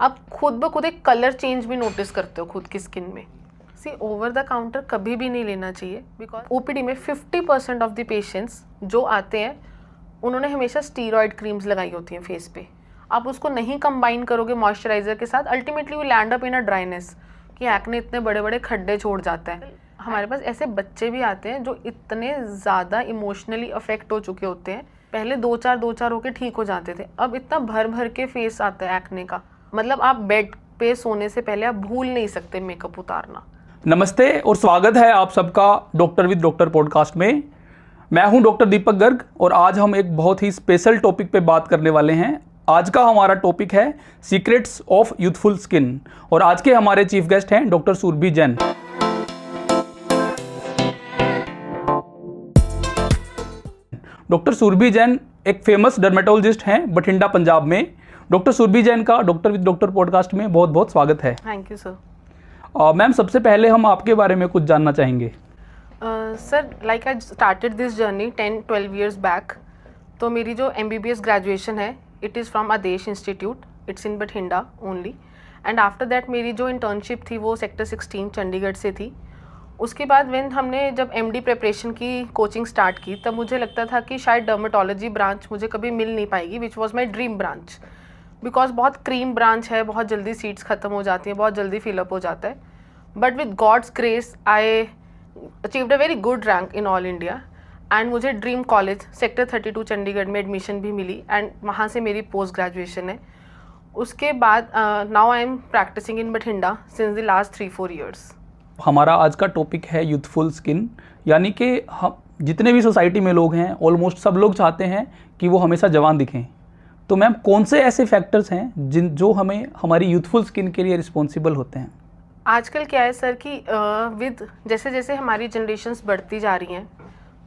आप खुद ब खुद एक कलर चेंज भी नोटिस करते हो खुद की स्किन में। सी ओवर द काउंटर कभी भी नहीं लेना चाहिए, बिकॉज ओपीडी में 50% ऑफ द पेशेंट्स जो आते हैं उन्होंने हमेशा स्टीरॉयड क्रीम्स लगाई होती हैं फेस पे। आप उसको नहीं कंबाइन करोगे मॉइस्चराइजर के साथ, ultimately we land up in a dryness कि एक्ने इतने बड़े बड़े खड्डे छोड़ जाता है। हमारे पास ऐसे बच्चे भी आते हैं जो इतने ज़्यादा इमोशनली अफेक्ट हो चुके होते हैं, पहले दो चार होके ठीक हो जाते थे, अब इतना भर भर के फेस आता है एक्ने का, मतलब आप बेड पे सोने से पहले आप भूल नहीं सकते मेकअप उतारना। नमस्ते और स्वागत है आप सबका डॉक्टर विद डॉक्टर पॉडकास्ट में। मैं हूं डॉक्टर दीपक गर्ग और आज हम एक बहुत ही स्पेशल टॉपिक पे बात करने वाले हैं। आज का हमारा टॉपिक है सीक्रेट्स ऑफ यूथफुल स्किन और आज के हमारे चीफ गेस्ट हैं डॉक्टर सुरभि जैन। डॉक्टर सुरभि जैन एक फेमस डर्मेटोलॉजिस्ट हैं बठिंडा पंजाब में। डॉक्टर सुरभि जैन का डॉक्टर विद डॉक्टर पॉडकास्ट में बहुत बहुत स्वागत है। Thank you sir. मैम, सबसे पहले हम आपके बारे में कुछ जानना चाहेंगे। Sir, like I started this journey 10-12 years back. तो मेरी जो MBBS ग्रेजुएशन है it is from Adesh institute, it's in Bathinda only. And after that मेरी जो इंटर्नशिप थी वो सेक्टर 16 चंडीगढ़ से थी। उसके बाद व्हेन हमने जब MD प्रिपरेशन की कोचिंग स्टार्ट की तब मुझे लगता था कि शायद डर्मेटोलॉजी ब्रांच मुझे कभी मिल नहीं पाएगी, which was my dream branch, because बहुत क्रीम ब्रांच है, बहुत जल्दी सीट्स ख़त्म हो जाती हैं, बहुत जल्दी फिलअप हो जाता है। But with God's grace I achieved a very good rank in all India and मुझे ड्रीम कॉलेज सेक्टर 32 चंडीगढ़ में एडमिशन भी मिली एंड वहाँ से मेरी पोस्ट ग्रेजुएशन है। उसके बाद now I am practising in Bathinda since the last 3-4 years। हमारा आज का टॉपिक है यूथफुल स्किन, यानी कि हम जितने भी सोसाइटी में लोग हैं ऑलमोस्ट सब लोग चाहते हैं कि वो हमेशा जवान दिखें। तो मैम, कौन से ऐसे फैक्टर्स हैं जो हमें हमारी यूथफुल स्किन के लिए रिस्पॉन्सिबल होते हैं? आजकल क्या है सर कि विद जैसे जैसे हमारी जनरेशन्स बढ़ती जा रही हैं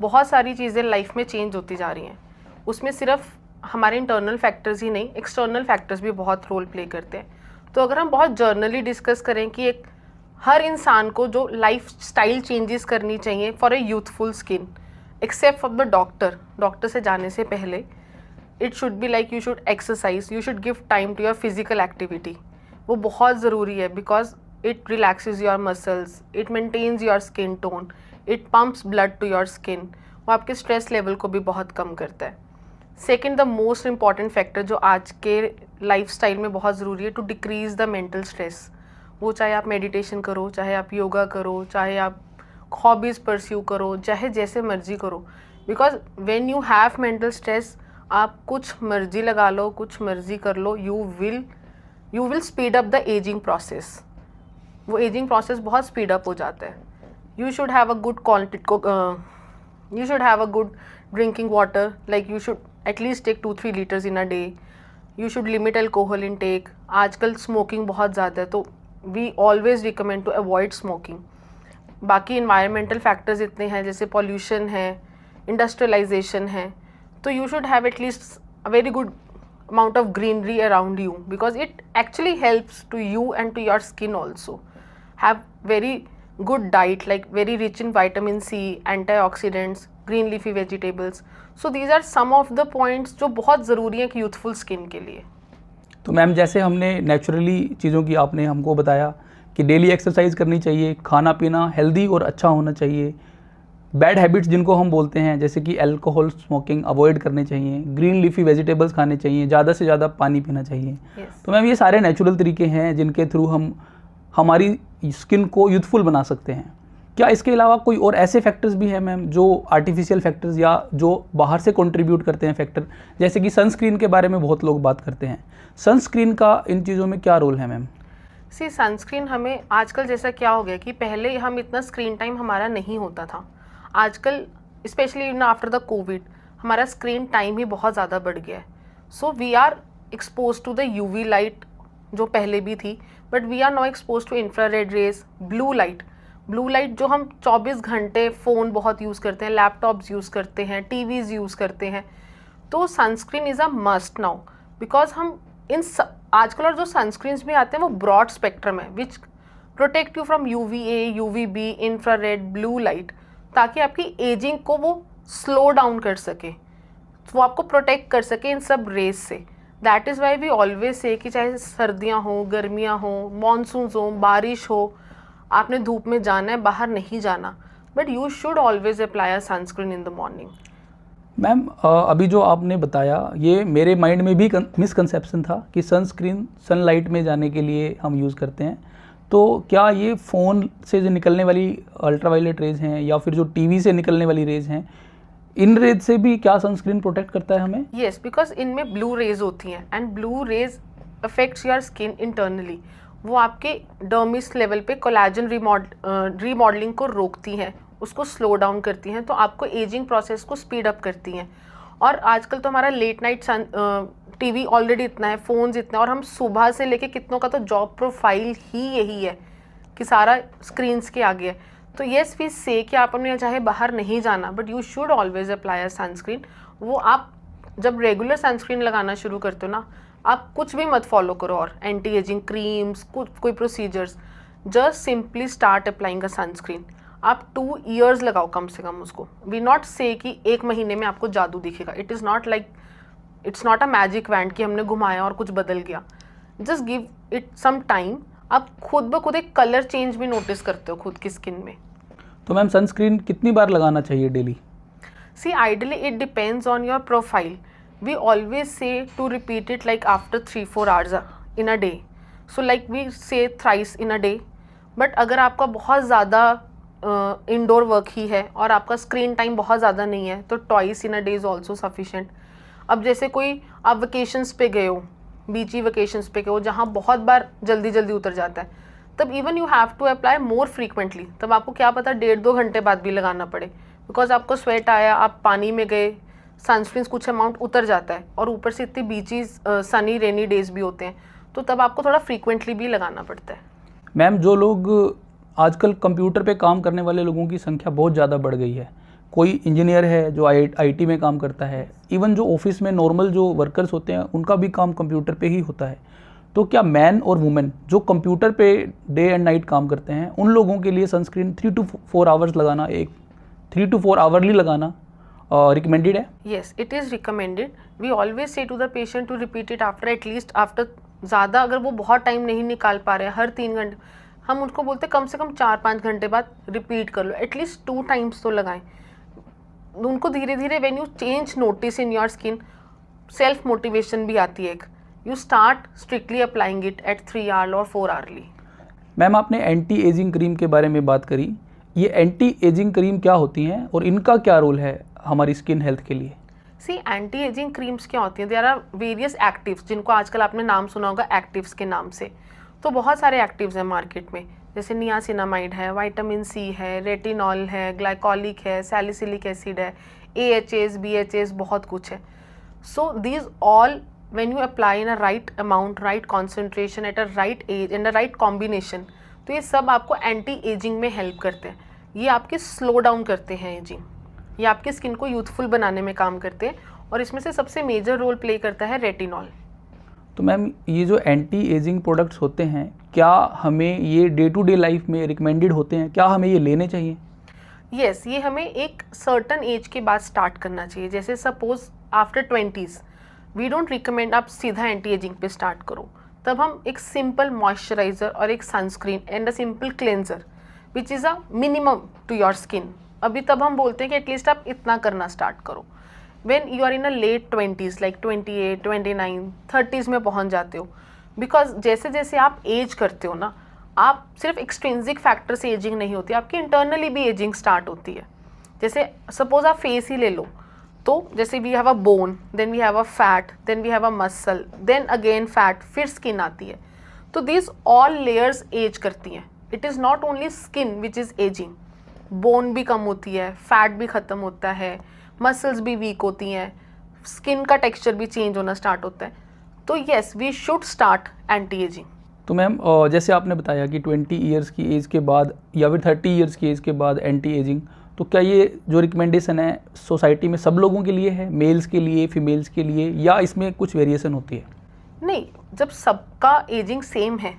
बहुत सारी चीज़ें लाइफ में चेंज होती जा रही हैं। उसमें सिर्फ हमारे इंटरनल फैक्टर्स ही नहीं, एक्सटर्नल फैक्टर्स भी बहुत रोल प्ले करते हैं। तो अगर हम बहुत जर्नली डिस्कस करें कि एक हर इंसान को जो लाइफ स्टाइल चेंजेस करनी चाहिए for a youthful skin, except for the doctor से जाने से पहले it should be like you should exercise, you should give time to your physical activity. वो बहुत ज़रूरी है because it relaxes your muscles, it maintains your skin tone, it pumps blood to your skin। वो आपके stress level को भी बहुत कम करता है। Second, the most important factor जो आज के लाइफ स्टाइल में बहुत ज़रूरी है, to decrease the mental stress. वो चाहे आप मेडिटेशन करो, चाहे आप योगा करो, चाहे आप हॉबीज़ परस्यू करो, चाहे जैसे मर्जी करो, because when you have mental stress आप कुछ मर्जी लगा लो, कुछ मर्जी कर लो, you will speed up the ageing process. वो एजिंग प्रोसेस बहुत स्पीड अप हो जाता है। You should have a good you should have a good drinking water, like you should at least take 2-3 liters in a day. You should limit alcohol intake. आजकल smoking बहुत ज़्यादा है तो we always recommend to avoid smoking. बाकी environmental factors इतने हैं जैसे pollution है, इंडस्ट्रियलाइजेशन है, तो you should have at least a very good amount of greenery around you because it actually helps to you and to your skin also. Have very good diet like very rich in vitamin C, antioxidants, green leafy vegetables. So these are some of the points जो बहुत ज़रूरी हैं कि youthful skin के लिए। तो ma'am, जैसे हमने नेचुरली चीज़ों की आपने हमको बताया कि डेली एक्सरसाइज करनी चाहिए, खाना पीना हेल्दी और अच्छा होना चाहिए, बैड हैबिट्स जिनको हम बोलते हैं जैसे कि अल्कोहल स्मोकिंग अवॉइड करने चाहिए, ग्रीन लीफी वेजिटेबल्स खाने चाहिए, ज़्यादा से ज़्यादा पानी पीना चाहिए। तो मैम, ये सारे नेचुरल तरीके हैं जिनके थ्रू हम हमारी स्किन को यूथफुल बना सकते हैं। क्या इसके अलावा कोई और ऐसे फैक्टर्स भी हैं मैम जो आर्टिफिशियल फैक्टर्स या जो बाहर से कंट्रीब्यूट करते हैं फैक्टर, जैसे कि सनस्क्रीन के बारे में बहुत लोग बात करते हैं, सनस्क्रीन का इन चीज़ों में क्या रोल है मैम? सी, सनस्क्रीन हमें आजकल जैसा क्या हो गया कि पहले हम इतना स्क्रीन टाइम हमारा नहीं होता था, आजकल स्पेशली आफ्टर द कोविड हमारा स्क्रीन टाइम ही बहुत ज़्यादा बढ़ गया है। So we are expose to the UV light जो पहले भी थी, but we are now expose to infrared rays, blue light जो हम 24 घंटे फ़ोन बहुत यूज़ करते हैं, लैपटॉप्स यूज़ करते हैं, TVs यूज़ करते हैं। तो sunscreen is a must now because हम आजकल और जो सनस्क्रीन्स भी आते हैं वो ब्रॉड स्पेक्ट्रम है विच protect you from UVA, UVB, infrared, blue light, ताकि आपकी एजिंग को वो स्लो डाउन कर सके, वो आपको प्रोटेक्ट कर सके इन सब रेस से। That is why we always say कि चाहे सर्दियाँ हो, गर्मियाँ हो, मानसून्स हो, बारिश हो, आपने धूप में जाना है, बाहर नहीं जाना, but you should always apply a sunscreen in the morning. Ma'am अभी जो आपने बताया ये मेरे माइंड में भी मिसकंसेप्शन था कि सनस्क्रीन सनलाइट में जाने के लिए हम यूज़ करते हैं। तो क्या ये फ़ोन से जो निकलने वाली अल्ट्रावायलेट रेज हैं या फिर जो टीवी से निकलने वाली रेज हैं, इन रेज से भी क्या सनस्क्रीन प्रोटेक्ट करता है हमें? येस, बिकॉज इनमें ब्लू रेज होती हैं and blue rays affects your skin internally. वो आपके डर्मिस लेवल पे कोलेजन रीमॉडलिंग को रोकती हैं, उसको स्लो डाउन करती हैं, तो आपको एजिंग प्रोसेस को स्पीड अप करती हैं। और आजकल तो हमारा लेट नाइट टीवी ऑलरेडी इतना है, फ़ोन्स इतना है, और हम सुबह से लेके कितनों का तो जॉब प्रोफाइल ही यही है कि सारा स्क्रीन्स के आगे है। तो येस वी से कि आप अपने चाहे बाहर नहीं जाना, but you should always apply a sunscreen. वो आप जब रेगुलर सनस्क्रीन लगाना शुरू करते हो ना, आप कुछ भी मत फॉलो करो और एंटी एजिंग क्रीम्स कोई procedures, just simply start applying a sunscreen. आप 2 ईयर्स लगाओ कम से कम उसको। वी नॉट से कि 1 महीने में आपको जादू दिखेगा। It is not like, it's not a magic wand कि हमने घुमाया और कुछ बदल गया। Just give it some time. आप खुद ब खुद एक कलर चेंज भी नोटिस करते हो खुद की स्किन में। तो मैम सनस्क्रीन कितनी बार लगाना चाहिए daily? See, ideally it depends on your profile. We always say to repeat it like after 3-4 hours in a day. So like we say thrice in a day. But अगर आपका बहुत ज़्यादा indoor work ही है और आपका screen time बहुत ज़्यादा नहीं है, तो twice in a day is also sufficient. अब जैसे कोई आप वेकेशंस पे गए हो, बीची वेकेशंस पे गए हो, जहाँ बहुत बार जल्दी जल्दी उतर जाता है, तब even you have to apply more frequently. तब आपको क्या पता 1.5-2 घंटे बाद भी लगाना पड़े, बिकॉज आपको स्वेट आया, आप पानी में गए, सनस्क्रीन कुछ अमाउंट उतर जाता है, और ऊपर से इतनी बीचीज सनी रेनी डेज भी होते हैं, तो तब आपको थोड़ा फ्रीक्वेंटली भी लगाना पड़ता है। मैम जो लोग आजकल कंप्यूटर पे काम करने वाले लोगों की संख्या बहुत ज़्यादा बढ़ गई है। कोई इंजीनियर है जो आईटी में काम करता है, इवन जो ऑफिस में नॉर्मल जो वर्कर्स होते हैं उनका भी काम कंप्यूटर पे ही होता है। तो क्या मैन और वुमेन जो कंप्यूटर पे डे एंड नाइट काम करते हैं, उन लोगों के लिए सनस्क्रीन 3 to 4 आवर्स लगाना, 3 to 4 आवरली लगाना रिकमेंडेड है? Yes, it is recommended. We always say to the patient to repeat it after at least after ज़्यादा, अगर वो बहुत टाइम नहीं निकाल पा रहे हैं, हर 3 घंटे, हम उनको बोलते हैं कम से कम 4-5 घंटे बाद रिपीट कर लो, एटलीस्ट 2 टाइम्स तो लगाएं। उनको धीरे धीरे when you change notice in your skin, self motivation भी आती है एक, you start strictly applying it at 3 hour और 4 आवरली। मैम आपने एंटी एजिंग क्रीम के बारे में बात करी, ये एंटी एजिंग क्रीम क्या होती हैं और इनका क्या रोल है हमारी स्किन हेल्थ के लिए? सी, एंटी एजिंग क्रीम्स क्या होती हैं? देयर आर वेरियस एक्टिव्स, जिनको आजकल आपने नाम सुना होगा एक्टिव्स के नाम से। तो बहुत सारे एक्टिव्स हैं मार्केट में, जैसे नियासिनामाइड है, विटामिन सी है, रेटिनॉल है, ग्लाइकोलिक है, सैलिसिलिक एसिड है, AHAs, BHAs, बहुत कुछ है। So these all when you apply in a right amount, right concentration, at a right age and a right combination, तो ये सब आपको एंटी एजिंग में हेल्प करते हैं। ये आपके स्लो डाउन करते हैं एजिंग, ये आपकी स्किन को यूथफुल बनाने में काम करते हैं, और इसमें से सबसे मेजर रोल प्ले करता है रेटिनॉल। तो मैम ये जो एंटी एजिंग प्रोडक्ट्स होते हैं, क्या हमें ये डे टू डे लाइफ में रिकमेंडेड होते हैं? क्या हमें ये लेने चाहिए? येस, ये हमें एक सर्टन एज के बाद स्टार्ट करना चाहिए। जैसे suppose after 20s we don't recommend आप सीधा एंटी एजिंग पे स्टार्ट करो। तब हम एक सिंपल मॉइस्चराइजर और एक sunscreen and a simple cleanser which is a minimum to your skin, अभी तब हम बोलते हैं कि एटलीस्ट आप इतना करना स्टार्ट करो। When you are in a late 20s like 28, 29, 30s में पहुंच जाते हो, बिकॉज जैसे जैसे आप एज करते हो ना, आप सिर्फ एक्सट्रिंसिक फैक्टर से एजिंग नहीं होती, आपकी इंटरनली भी एजिंग स्टार्ट होती है। जैसे सपोज आप फेस ही ले लो, तो जैसे we have a bone, then we have a fat, then we have a muscle, then again fat, फिर स्किन आती है। तो दिस ऑल लेयर्स एज करती हैं। It is not only skin which is ageing, bone भी कम होती है, फैट भी ख़त्म होता है, मसल्स भी वीक होती हैं, स्किन का टेक्सचर भी चेंज होना स्टार्ट होता है। तो yes, we should start anti ageing. तो मैम जैसे आपने बताया कि 20 ईयर्स की एज के बाद या फिर 30 ईयर्स की एज के बाद एंटी एजिंग, तो क्या ये जो रिकमेंडेशन है सोसाइटी में सब लोगों के लिए है, मेल्स के लिए, फीमेल्स के लिए, या इसमें कुछ वेरिएशन होती है? नहीं, जब सबका एजिंग सेम है,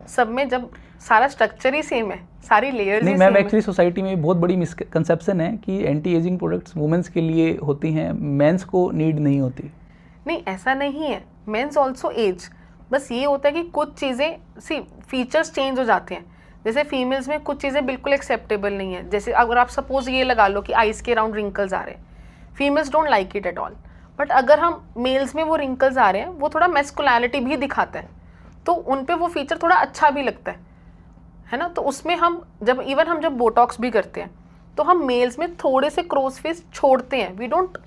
सब में जब सारा स्ट्रक्चर ही सेम है, सारी लेयर्स नहीं ही मैम, सेम एक्चुअली सोसाइटी में बहुत बड़ी मिसकंसेप्शन है कि एंटी एजिंग प्रोडक्ट्स वुमेन्स के लिए होती हैं, मेंस को नीड नहीं होती। नहीं, ऐसा नहीं है। मेंस ऑल्सो एज, बस ये होता है कि कुछ चीज़ें सी फीचर्स चेंज हो जाते हैं। जैसे फीमेल्स में कुछ चीज़ें बिल्कुल एक्सेप्टेबल नहीं है, जैसे अगर आप सपोज ये लगा लो कि आइज के अराउंड रिंकल्स आ रहे हैं, females don't like it at all. But अगर हम मेल्स में वो रिंकल्स आ रहे हैं, वो थोड़ा मैस्कुलैरिटी भी दिखाता है, तो उन पे वो फीचर थोड़ा अच्छा भी लगता है ना। तो उसमें हम जब बोटॉक्स भी करते हैं तो हम मेल्स में थोड़े से क्रोज फेस छोड़ते हैं, वी डोंट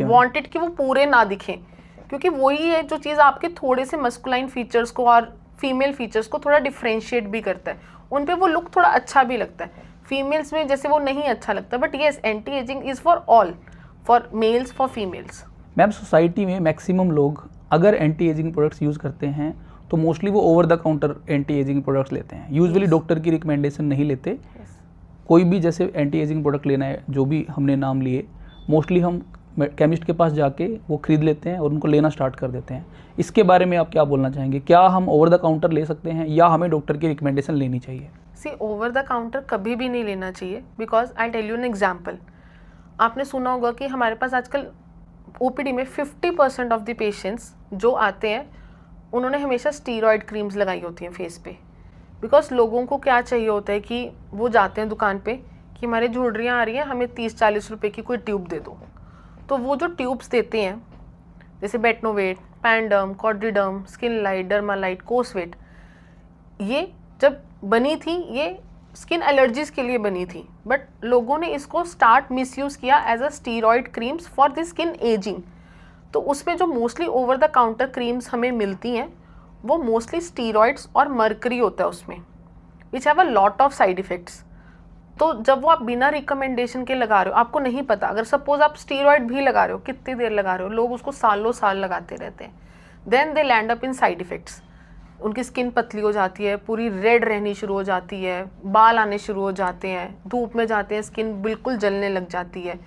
वांट इट कि वो पूरे ना दिखें, क्योंकि वही है जो चीज़ आपके थोड़े से मस्कुलाइन फीचर्स को और फीमेल फीचर्स को थोड़ा डिफ्रेंशिएट भी करता है, उन पे वो लुक थोड़ा अच्छा भी लगता है। फीमेल्स में जैसे वो नहीं अच्छा लगता, but yes anti ageing is for all, for mails for females. Ma'am society में मैक्सिमम लोग अगर एंटी एजिंग प्रोडक्ट्स यूज़ करते हैं तो मोस्टली वो over the counter anti ageing products लेते हैं, यूजुअली डॉक्टर की रिकमेंडेशन नहीं लेते। कोई भी जैसे एंटी एजिंग प्रोडक्ट लेना है, जो भी हमने नाम लिए, मोस्टली हम केमिस्ट के पास जाके वो खरीद लेते हैं और उनको लेना स्टार्ट कर देते हैं। इसके बारे में आप क्या बोलना चाहेंगे? क्या हम ओवर द काउंटर ले सकते हैं या हमें डॉक्टर की रिकमेंडेशन लेनी चाहिए? सी ओवर द काउंटर कभी भी नहीं लेना चाहिए, because I tell you an example. आपने सुना होगा कि हमारे पास आजकल ओपीडी में 50% ऑफ द पेशेंट्स जो आते हैं उन्होंने हमेशा स्टीरॉयड क्रीम्स लगाई होती हैं फेस पे, बिकॉज लोगों को क्या चाहिए होता है कि वो जाते हैं दुकान पे कि हमारे झुर्रियाँ आ रही हैं, हमें 30-40 रुपए की कोई ट्यूब दे दो। तो वो जो ट्यूब्स देते हैं जैसे बेटनोवेट, पैंडर्म, कॉर्डिडर्म, स्किन लाइट, डर्मालाइट, कोसवेट, ये जब बनी थी ये स्किन एलर्जीज के लिए बनी थी, बट लोगों ने इसको स्टार्ट मिसयूज़ किया as a steroid creams for the skin ageing. तो उसमें जो mostly over the counter creams हमें मिलती हैं वो मोस्टली स्टीरॉयड्स और मर्करी होता है उसमें, which have a lot of side effects. तो जब वो आप बिना रिकमेंडेशन के लगा रहे हो, आपको नहीं पता, अगर सपोज आप स्टीरॉयड भी लगा रहे हो, कितनी देर लगा रहे हो, लोग उसको सालों साल लगाते रहते हैं, then they land up in side effects. उनकी स्किन पतली हो जाती है, पूरी रेड रहनी शुरू हो जाती है, बाल आने शुरू हो जाते हैं, धूप में जाते हैं स्किन बिल्कुल जलने लग जाती है,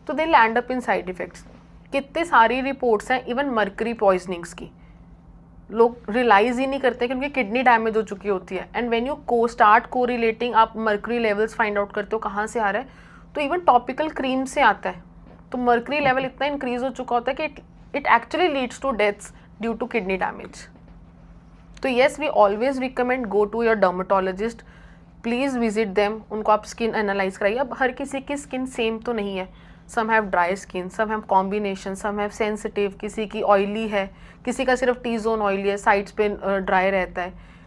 तो they land up in side effects. कितने सारी रिपोर्ट्स हैं इवन मर्करी पॉइजनिंग्स की, लोग रियलाइज़ ही नहीं करते कि उनकी किडनी डैमेज हो चुकी होती है। एंड व्हेन यू स्टार्ट को रिलेटिंग, आप मर्करी लेवल्स फाइंड आउट करते हो कहाँ से आ रहा है, तो इवन टॉपिकल क्रीम से आता है। तो मर्करी लेवल इतना इंक्रीज हो चुका होता है कि it actually leads to deaths due to kidney damage. तो yes, we always recommend go to your dermatologist, please visit them, उनको आप स्किन एनालाइज कराइए। अब हर किसी की स्किन सेम तो नहीं है, some have dry skin, some have combination, some have sensitive, किसी की ऑयली है, किसी का सिर्फ टी जोन ऑयली है, साइड्स पे ड्राई रहता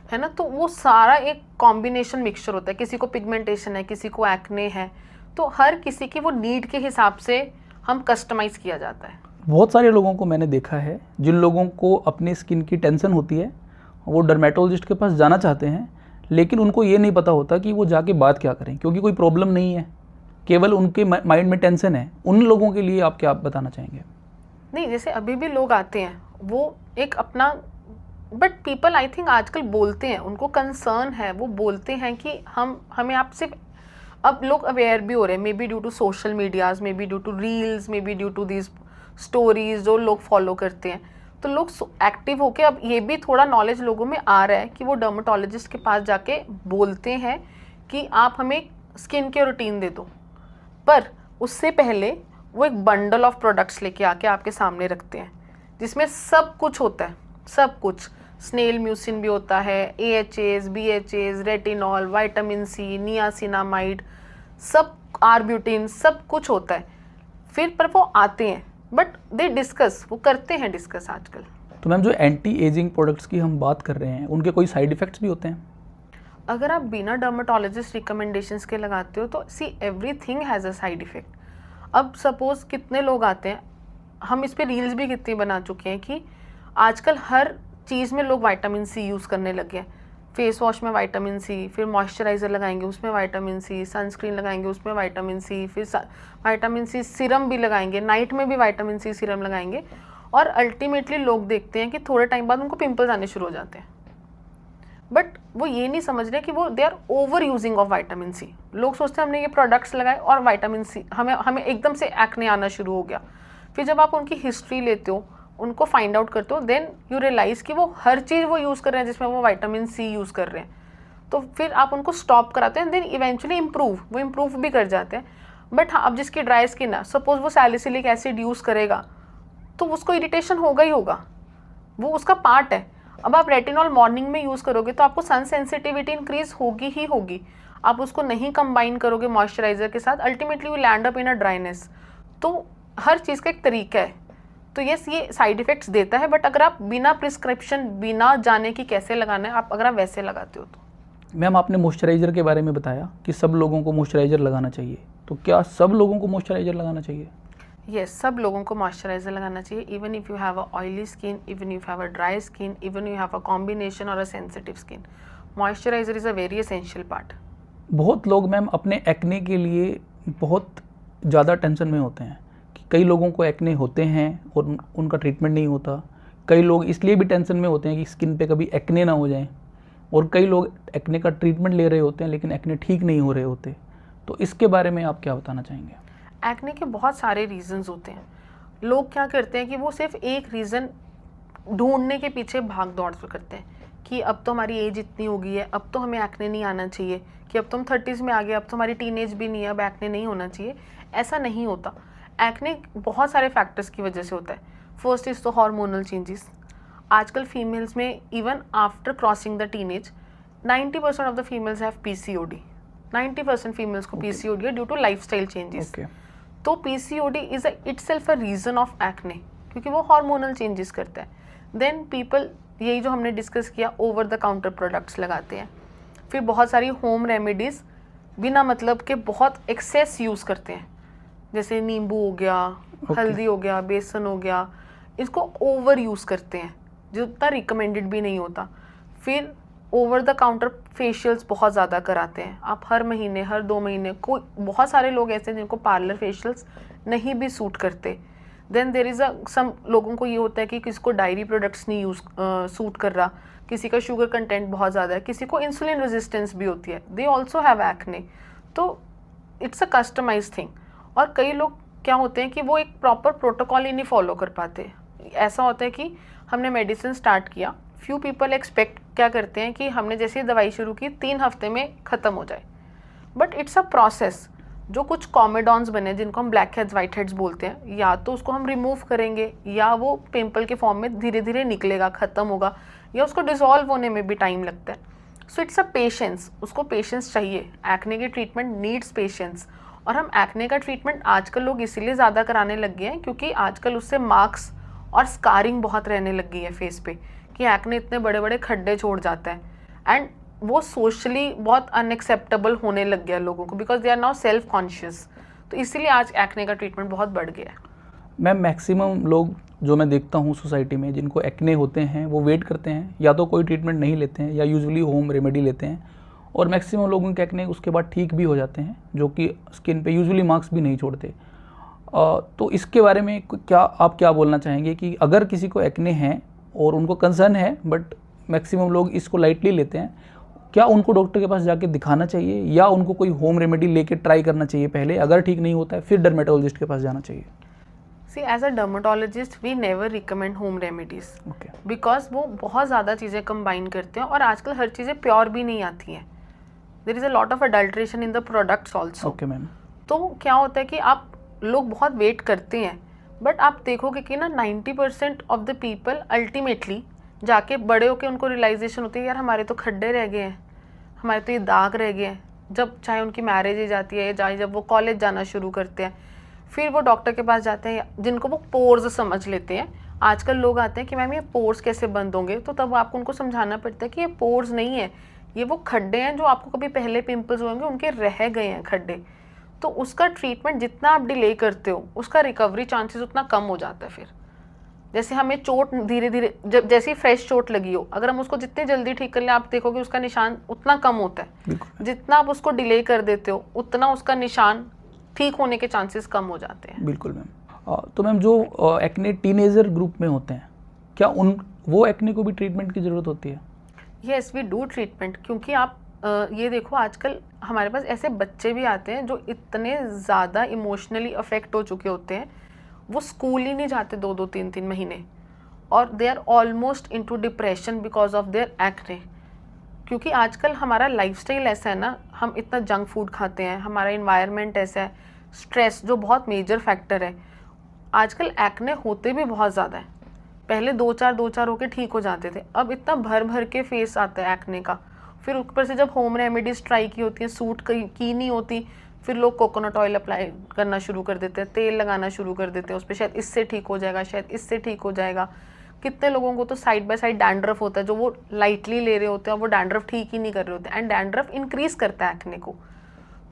है ना। तो वो सारा एक कॉम्बिनेशन मिक्सचर होता है, किसी को पिगमेंटेशन है, किसी को एक्ने है, तो हर किसी की वो नीड के हिसाब से हम कस्टमाइज़ किया जाता है। बहुत सारे लोगों को मैंने देखा है, जिन लोगों को अपनी स्किन की टेंशन होती है वो डर्मेटोलॉजिस्ट के पास जाना चाहते हैं, लेकिन उनको ये नहीं पता होता कि वो जाके बात क्या करें, क्योंकि कोई प्रॉब्लम नहीं है, केवल उनके माइंड में टेंशन है। उन लोगों के लिए आप क्या बताना चाहेंगे? नहीं, जैसे अभी भी लोग आते हैं वो एक अपना, बट पीपल आई थिंक आजकल बोलते हैं, उनको कंसर्न है, वो बोलते हैं कि हमें आप सिर्फ, अब लोग अवेयर भी हो रहे हैं, maybe due to social medias, maybe due to reels, maybe due to these stories जो लोग फॉलो करते हैं, तो लोग एक्टिव होके अब ये भी थोड़ा नॉलेज लोगों में आ रहा है कि वो डर्मेटोलॉजिस्ट के पास जाके बोलते हैं कि आप हमें स्किन केयर रूटीन दे दो, पर उससे पहले वो एक बंडल ऑफ प्रोडक्ट्स लेके आके आपके सामने रखते हैं जिसमें सब कुछ होता है, सब कुछ। स्नेल म्यूसिन भी होता है, AHAs, BHAs, retinol, vitamin C, niacinamide, सब आर्ब्यूटिन, सब कुछ होता है। फिर पर वो आते हैं, बट दे डिस्कस, वो करते हैं डिस्कस आजकल। तो मैम जो एंटी एजिंग प्रोडक्ट्स की हम बात कर रहे हैं, उनके कोई साइड इफ़ेक्ट्स भी होते हैं? अगर आप बिना डर्मेटोलॉजिस्ट रिकमेंडेशंस के लगाते हो तो see everything has a side effect. अब सपोज कितने लोग आते हैं, हम इस पे रील्स भी कितनी बना चुके हैं कि आजकल हर चीज़ में लोग विटामिन सी यूज़ करने लगे हैं। फेस वॉश में विटामिन सी, फिर मॉइस्चराइज़र लगाएंगे उसमें विटामिन सी, सनस्क्रीन लगाएंगे उसमें विटामिन सी, फिर विटामिन सी सीरम भी लगाएंगे, नाइट में भी विटामिन सी सीरम लगाएंगे, और अल्टीमेटली लोग देखते हैं कि थोड़े टाइम बाद उनको पिंपल्स आने शुरू हो जाते हैं। बट वो ये नहीं समझ रहे कि वो they are over using of vitamin C. लोग सोचते हैं हमने ये प्रोडक्ट्स लगाए और विटामिन सी हमें एकदम से एक्ने आना शुरू हो गया। फिर जब आप उनकी हिस्ट्री लेते हो, उनको फाइंड आउट करते हो, देन यू रियलाइज़ कि वो हर चीज़ वो यूज़ कर रहे हैं जिसमें वो विटामिन सी यूज़ कर रहे हैं। तो फिर आप उनको स्टॉप कराते हैं, देन इवेंचुअली वो इम्प्रूव भी कर जाते हैं। बट हाँ, अब जिसकी ड्राई स्किन है, सपोज वो सैलिसिलिक एसिड यूज़ करेगा तो उसको इरिटेशन होगा ही होगा, वो उसका पार्ट है। अब आप रेटिनॉल मॉर्निंग में यूज़ करोगे तो आपको सन सेंसिटिविटी इंक्रीज होगी ही होगी। आप उसको नहीं कंबाइन करोगे मॉइस्चराइजर के साथ, ultimately will land up in a dryness. तो हर चीज़ का एक तरीका है। तो यस, ये साइड इफ़ेक्ट्स देता है, बट अगर आप बिना प्रिस्क्रिप्शन, बिना जाने कि कैसे लगाना है, आप अगर आप वैसे लगाते हो तो। मैम आपने मॉइस्चराइज़र के बारे में बताया कि सब लोगों को मॉइस्चराइज़र लगाना चाहिए, तो क्या सब लोगों को मॉइस्चराइज़र लगाना चाहिए? यस, सब लोगों को मॉइस्चराइजर लगाना चाहिए, even if you have a oily skin, even if you have a dry skin, even you have a combination और a sensitive skin, moisturiser is a very essential part. बहुत लोग मैम अपने acne के लिए बहुत ज़्यादा टेंशन में होते हैं कि कई लोगों को एक्ने होते हैं और उनका ट्रीटमेंट नहीं होता। कई लोग इसलिए भी टेंशन में होते हैं कि स्किन पे कभी एक्ने ना हो जाए, और कई लोग एक्ने का ट्रीटमेंट ले रहे होते हैं लेकिन एक्ने ठीक नहीं हो रहे होते। तो इसके बारे में आप क्या बताना चाहेंगे? एक्ने के बहुत सारे रीजंस होते हैं। लोग क्या करते हैं कि वो सिर्फ एक रीज़न ढूंढने के पीछे भाग दौड़ करते हैं कि अब तो हमारी एज इतनी हो गई है, अब तो हमें एक्ने नहीं आना चाहिए, कि अब तो हम 30s में आ गए, अब तो हमारी टीनेज भी नहीं है, अब एक्ने नहीं होना चाहिए। ऐसा नहीं होता। एक्ने बहुत सारे फैक्टर्स की वजह से होता है। फर्स्ट इज़ तो हार्मोनल चेंजेस। आजकल फीमेल्स में even after crossing the teenage 90% of the females have PCOD. 90% females को पीसीओडी है ड्यू टू लाइफस्टाइल चेंजेस। तो PCOD is itself a reason of acne, क्योंकि वो हार्मोनल चेंजेस करता है। देन पीपल, यही जो हमने डिस्कस किया, ओवर द काउंटर प्रोडक्ट्स लगाते हैं। फिर बहुत सारी होम रेमेडीज़ बिना मतलब के बहुत एक्सेस यूज़ करते हैं, जैसे नींबू हो गया, हल्दी हो गया, बेसन हो गया, इसको ओवर यूज़ करते हैं जो उतना रिकमेंडेड भी नहीं होता। फिर ओवर द काउंटर फेशियल्स बहुत ज़्यादा कराते हैं। आप हर महीने, हर 2 महीने, कोई बहुत सारे लोग ऐसे हैं जिनको पार्लर फेशियल्स नहीं भी सूट करते। देन देर इज़ सम लोगों को ये होता है कि किसी को डायरी प्रोडक्ट्स नहीं सूट कर रहा, किसी का शुगर कंटेंट बहुत ज़्यादा है, किसी को इंसुलिन रेजिस्टेंस भी होती है, दे ऑल्सो हैव एक्ने। तो इट्स अ कस्टमाइज थिंग। और कई लोग क्या होते हैं कि वो एक प्रॉपर प्रोटोकॉल ही नहीं फॉलो कर पाते। ऐसा होता है कि हमने मेडिसिन स्टार्ट किया, फ्यू पीपल एक्सपेक्ट क्या करते हैं कि हमने जैसे दवाई शुरू की 3 हफ्ते में ख़त्म हो जाए, बट इट्स अ प्रोसेस। जो कुछ कॉमेडॉन्स बने जिनको हम ब्लैक हेड्स, वाइट हेड्स बोलते हैं, या तो उसको हम रिमूव करेंगे या वो पिंपल के फॉर्म में धीरे धीरे निकलेगा, ख़त्म होगा, या उसको डिसॉल्व होने में भी टाइम लगता है। सो इट्स अ पेशेंस, उसको पेशेंस चाहिए। एक्ने की ट्रीटमेंट नीड्स पेशेंस। और हम एक्ने का ट्रीटमेंट आजकल लोग इसीलिए ज़्यादा कराने लग गए हैं क्योंकि आजकल उससे मार्क्स और स्कारिंग बहुत रहने लग गई है फेस पे, कि एक्ने इतने बड़े बड़े खड्डे छोड़ जाता है। एंड वो सोशली बहुत अनएक्सेप्टेबल होने लग गया लोगों को, because they are now self conscious. तो इसीलिए आज एक्ने का ट्रीटमेंट बहुत बढ़ गया है। मैम मैक्सिमम लोग जो मैं देखता हूँ सोसाइटी में जिनको एक्ने होते हैं वो वेट करते हैं, या तो कोई ट्रीटमेंट नहीं लेते हैं या यूजुअली होम रेमेडी लेते हैं, और मैक्सिमम लोगों के एक्ने उसके बाद ठीक भी हो जाते हैं, जो कि स्किन पे यूजुअली मार्क्स भी नहीं छोड़ते। तो इसके बारे में क्या आप क्या बोलना चाहेंगे कि अगर किसी को एक्ने है और उनको कंसर्न है बट मैक्सिमम लोग इसको लाइटली लेते हैं, क्या उनको डॉक्टर के पास जाके दिखाना चाहिए या उनको कोई होम रेमेडी लेके ट्राई करना चाहिए पहले, अगर ठीक नहीं होता है फिर डर्मेटोलॉजिस्ट के पास जाना चाहिए? See, as a dermatologist we never recommend home remedies, okay, because वो बहुत ज़्यादा चीज़ें कंबाइन करते हैं और आजकल हर चीज़ें प्योर भी नहीं आती हैं। There is a lot of adulteration in the products also. Okay ma'am. तो क्या होता है कि आप लोग बहुत वेट करते हैं, बट आप देखोगे कि ना 90% ऑफ द पीपल अल्टीमेटली जाके बड़े होके उनको रियलाइजेशन होती है, यार हमारे तो खड्डे रह गए हैं, हमारे तो ये दाग रह गए हैं। जब चाहे उनकी मैरिज ही जाती है, चाहे जब वो कॉलेज जाना शुरू करते हैं, फिर वो डॉक्टर के पास जाते हैं जिनको वो पोर्स समझ लेते हैं। आजकल लोग आते हैं कि मैम ये पोर्स कैसे बंद होंगे, तो तब आपको उनको समझाना पड़ता है कि ये पोर्स नहीं है, ये वो खड्डे हैं जो आपको कभी पहले पिंपल्स होंगे उनके रह गए हैं खड्डे। तो उसका ट्रीटमेंट जितना आप डिले करते हो उसका रिकवरी चांसेस उतना कम हो जाता है। फिर जैसे हमें चोट धीरे धीरे, जब जैसी फ्रेश चोट लगी हो, अगर हम उसको जितनी जल्दी ठीक कर लें, आप देखोगे उसका निशान उतना कम होता है। जितना आप उसको डिले कर देते हो उतना उसका निशान ठीक होने के चांसेस कम हो जाते हैं। बिल्कुल मैम। तो मैम जो एक्ने टीनेजर ग्रुप में होते हैं, क्या वो एक्ने को भी ट्रीटमेंट की ज़रूरत होती है? येस, वी डू ट्रीटमेंट, क्योंकि आप ये देखो आजकल हमारे पास ऐसे बच्चे भी आते हैं जो इतने ज़्यादा इमोशनली अफेक्ट हो चुके होते हैं, वो स्कूल ही नहीं जाते 2-2 3-3 महीने, और they are almost into depression because of their acne. क्योंकि आजकल हमारा लाइफस्टाइल ऐसा है ना, हम इतना जंक फूड खाते हैं, हमारा इन्वायरमेंट ऐसा है, स्ट्रेस जो बहुत मेजर फैक्टर है। आजकल एक्ने होते भी बहुत ज़्यादा है, पहले 2-4 होके ठीक हो जाते थे, अब इतना भर भर के फेस आता है एक्ने का। फिर ऊपर से जब होम रेमेडीज ट्राई की होती हैं, सूट की नहीं होती, फिर लोग कोकोनट ऑयल अप्लाई करना शुरू कर देते हैं, तेल लगाना शुरू कर देते हैं उस पर, शायद इससे ठीक हो जाएगा, शायद इससे ठीक हो जाएगा। कितने लोगों को तो साइड बाय साइड डैंड्रफ होता है, जो वो लाइटली ले रहे होते हैं और वो डैंड्रफ ठीक ही नहीं कर रहे होते हैं, एंड डैंड्रफ इंक्रीज करता है एक्ने को।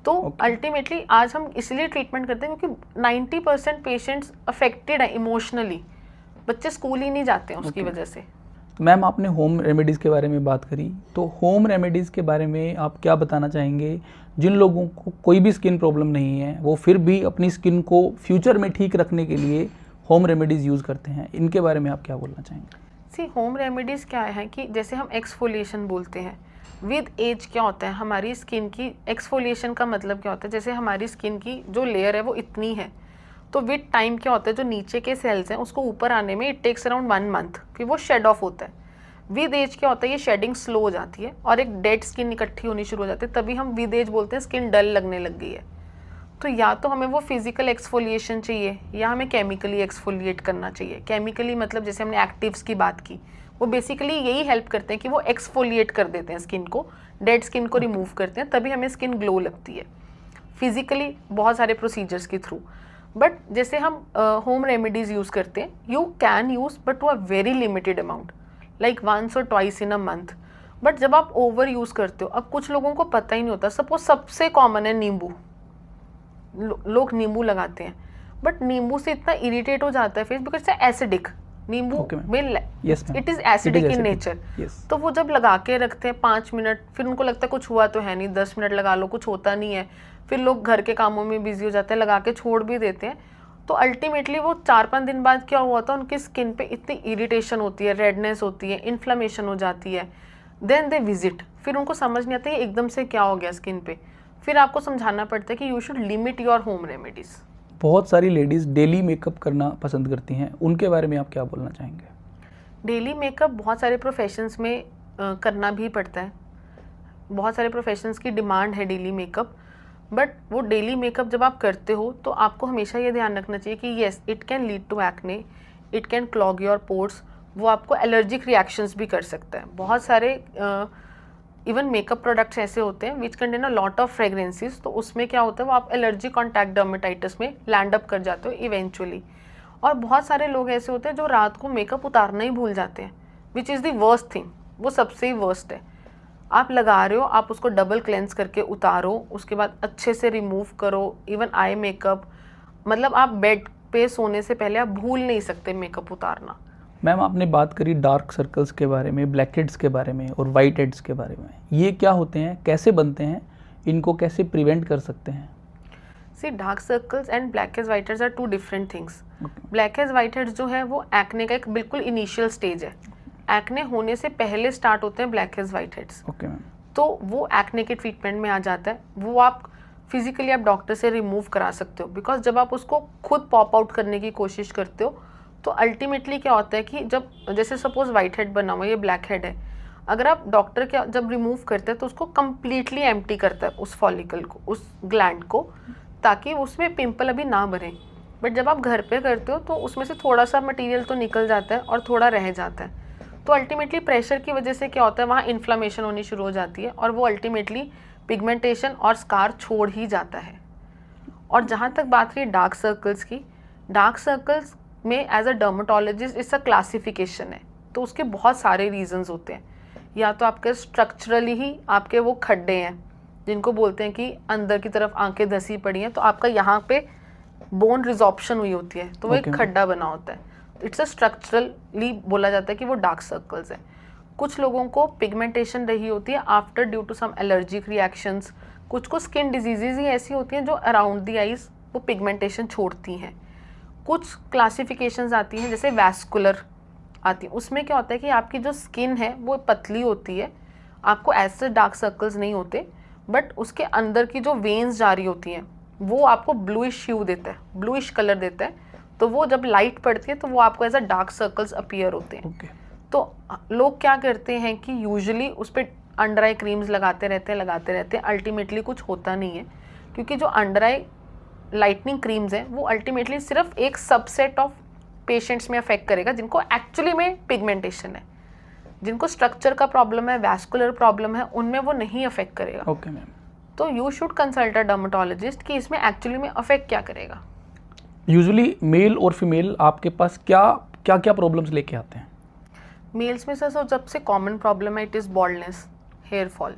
तो अल्टीमेटली आज हम इसलिए ट्रीटमेंट करते हैं क्योंकि 90% पेशेंट्स अफेक्टेड है इमोशनली, बच्चे स्कूल ही नहीं जाते हैं उसकी वजह से। मैम आपने होम रेमेडीज़ के बारे में बात करी, तो होम रेमेडीज़ के बारे में आप क्या बताना चाहेंगे जिन लोगों को कोई भी स्किन प्रॉब्लम नहीं है, वो फिर भी अपनी स्किन को फ्यूचर में ठीक रखने के लिए होम रेमेडीज़ यूज़ करते हैं, इनके बारे में आप क्या बोलना चाहेंगे? सी होम रेमेडीज़ क्या है कि जैसे हम एक्सफोलिएशन बोलते हैं, विद एज क्या होता है हमारी स्किन की एक्सफोलिएशन का मतलब क्या होता है, जैसे हमारी स्किन की जो लेयर है वो इतनी है, तो विद टाइम क्या होता है जो नीचे के सेल्स हैं उसको ऊपर आने में इट टेक्स अराउंड 1 मंथ कि वो शेड ऑफ होता है। विद एज क्या होता है ये शेडिंग स्लो हो जाती है और एक डेड स्किन इकट्ठी होनी शुरू हो जाती है, तभी हम विद एज बोलते हैं स्किन डल लगने लग गई है। तो या तो हमें वो फिजिकल एक्सफोलिएशन चाहिए या हमें केमिकली एक्सफोलिएट करना चाहिए। केमिकली मतलब जैसे हमने एक्टिव्स की बात की, वो बेसिकली यही हेल्प करते हैं कि वो एक्सफोलिएट कर देते हैं स्किन को, डेड स्किन को रिमूव करते हैं, तभी हमें स्किन ग्लो लगती है फिजिकली बहुत सारे प्रोसीजर्स के थ्रू। बट जैसे हम होम रेमेडीज़ यूज़ करते हैं, you can use but to a very limited amount, like 1 और 2 इन अ मंथ। बट जब आप ओवर यूज़ करते हो, अब कुछ लोगों को पता ही नहीं होता, सपोज सबसे कॉमन है नींबू, लोग नींबू लगाते हैं, बट नींबू से इतना इरिटेट हो जाता है फेस बिकॉज इट्स एसिडिक। नींबू में it is acidic in nature. तो वो जब लगा के रखते हैं 5 मिनट, फिर उनको लगता है कुछ हुआ तो है नहीं, 10 मिनट लगा लो कुछ होता नहीं है, फिर लोग घर के कामों में बिजी हो जाते हैं, लगा के छोड़ भी देते हैं। तो अल्टीमेटली वो 4-5 दिन बाद क्या हुआ था, उनकी स्किन पे इतनी इरिटेशन होती है, रेडनेस होती है, इन्फ्लेमेशन हो जाती है, देन दे विजिट, फिर उनको समझ नहीं आता है एकदम से क्या हो गया स्किन पे, फिर आपको समझाना पड़ता है कि you should limit your home remedies. बहुत सारी लेडीज़ डेली मेकअप करना पसंद करती हैं, उनके बारे में आप क्या बोलना चाहेंगे? डेली मेकअप बहुत सारे प्रोफेशंस में करना भी पड़ता है, बहुत सारे प्रोफेशंस की डिमांड है डेली मेकअप। बट वो डेली मेकअप जब आप करते हो तो आपको हमेशा ये ध्यान रखना चाहिए कि yes it can lead to acne, it can clog your pores, वो आपको एलर्जिक रिएक्शंस भी कर सकता है। बहुत सारे इवन मेकअप प्रोडक्ट्स ऐसे होते हैं which contain a lot of fragrances, तो उसमें क्या होता है वो आप एलर्जी कॉन्टैक्ट डर्मेटाइटिस में लैंड अप कर जाते हो इवेंचुअली। और बहुत सारे लोग ऐसे होते हैं जो रात को मेकअप उतारना ही भूल जाते हैं, which is the worst thing, वो सबसे ही वर्स्ट है। आप लगा रहे हो, आप उसको डबल क्लेंस करके उतारो, उसके बाद अच्छे से रिमूव करो। इवन आई मेकअप, मतलब आप बेड पे सोने से पहले आप भूल नहीं सकते मेकअप उतारना। मैम आपने बात करी डार्क सर्कल्स के बारे में, ब्लैक हेड्स के बारे में और वाइट हेड्स के बारे में, ये क्या होते हैं, कैसे बनते हैं, इनको कैसे प्रिवेंट कर सकते हैं? See dark circles and black heads white heads are 2 different things. Black heads white heads जो है वो एक्ने का एक बिल्कुल इनिशियल स्टेज है, एक्ने होने से पहले स्टार्ट होते हैं black heads white heads. Okay ma'am. तो वो एक्ने के ट्रीटमेंट में आ जाता है, वो आप फिजिकली आप डॉक्टर से रिमूव करा सकते हो, बिकॉज जब आप उसको खुद पॉप आउट करने की कोशिश करते हो तो अल्टीमेटली क्या होता है कि जब जैसे सपोज वाइट हेड बना हुआ, ये ब्लैक हेड है, अगर आप डॉक्टर क्या जब रिमूव करते हैं तो उसको कम्प्लीटली एम्प्टी करता है उस फॉलिकल को, उस ग्लैंड को, ताकि उसमें पिंपल अभी ना बने। बट जब आप घर पे करते हो तो उसमें से थोड़ा सा मटेरियल तो निकल जाता है और थोड़ा रह जाता है। तो अल्टीमेटली प्रेशर की वजह से क्या होता है, वहाँ इन्फ्लामेशन होनी शुरू हो जाती है और वो अल्टीमेटली पिगमेंटेशन और स्कार छोड़ ही जाता है। और जहाँ तक बात रही डार्क सर्कल्स की, डार्क सर्कल्स में एज अ डर्मेटोलॉजिस्ट इसका क्लासिफिकेशन है, तो उसके बहुत सारे रीजंस होते हैं। या तो आपके स्ट्रक्चरली ही आपके वो खड्डे हैं जिनको बोलते हैं कि अंदर की तरफ आंखें धसी पड़ी हैं, तो आपका यहाँ पे बोन रिजॉर्प्शन हुई होती है, तो वो एक खड्डा बना होता है, इट्स अ स्ट्रक्चरली बोला जाता है कि वो डार्क सर्कल्स है। कुछ लोगों को पिगमेंटेशन रही होती है after due to some allergic reactions, कुछ को स्किन डिजीजेज ही ऐसी होती हैं जो अराउंड द आइज वो पिगमेंटेशन छोड़ती हैं। कुछ क्लासिफिकेशंस आती हैं जैसे वैस्कुलर आती है, उसमें क्या होता है कि आपकी जो स्किन है वो पतली होती है, आपको ऐसे डार्क सर्कल्स नहीं होते, बट उसके अंदर की जो वेन्स जा रही होती हैं वो आपको ब्लूइश ह्यू देता है, ब्लूइश कलर देता है, तो वो जब लाइट पड़ती है तो वो आपको as a dark circles appear होते हैं। तो लोग क्या करते हैं कि यूजुअली उस पर अंडर आई क्रीम्स लगाते रहते हैं, अल्टीमेटली कुछ होता नहीं है, क्योंकि जो अंडर आई लाइटनिंग क्रीम्स हैं वो अल्टीमेटली सिर्फ एक सबसेट ऑफ पेशेंट्स में अफेक्ट करेगा जिनको एक्चुअली में पिगमेंटेशन है। जिनको स्ट्रक्चर का प्रॉब्लम है, वैस्कुलर प्रॉब्लम है, उनमें वो नहीं अफेक्ट करेगा। Okay ma'am. तो you should consult a dermatologist कि इसमें एक्चुअली में अफेक्ट क्या करेगा। यूजुअली मेल और फीमेल आपके पास क्या क्या क्या प्रॉब्लम्स लेके आते हैं? मेल्स में सर सबसे कॉमन प्रॉब्लम है it is baldness, hair fall,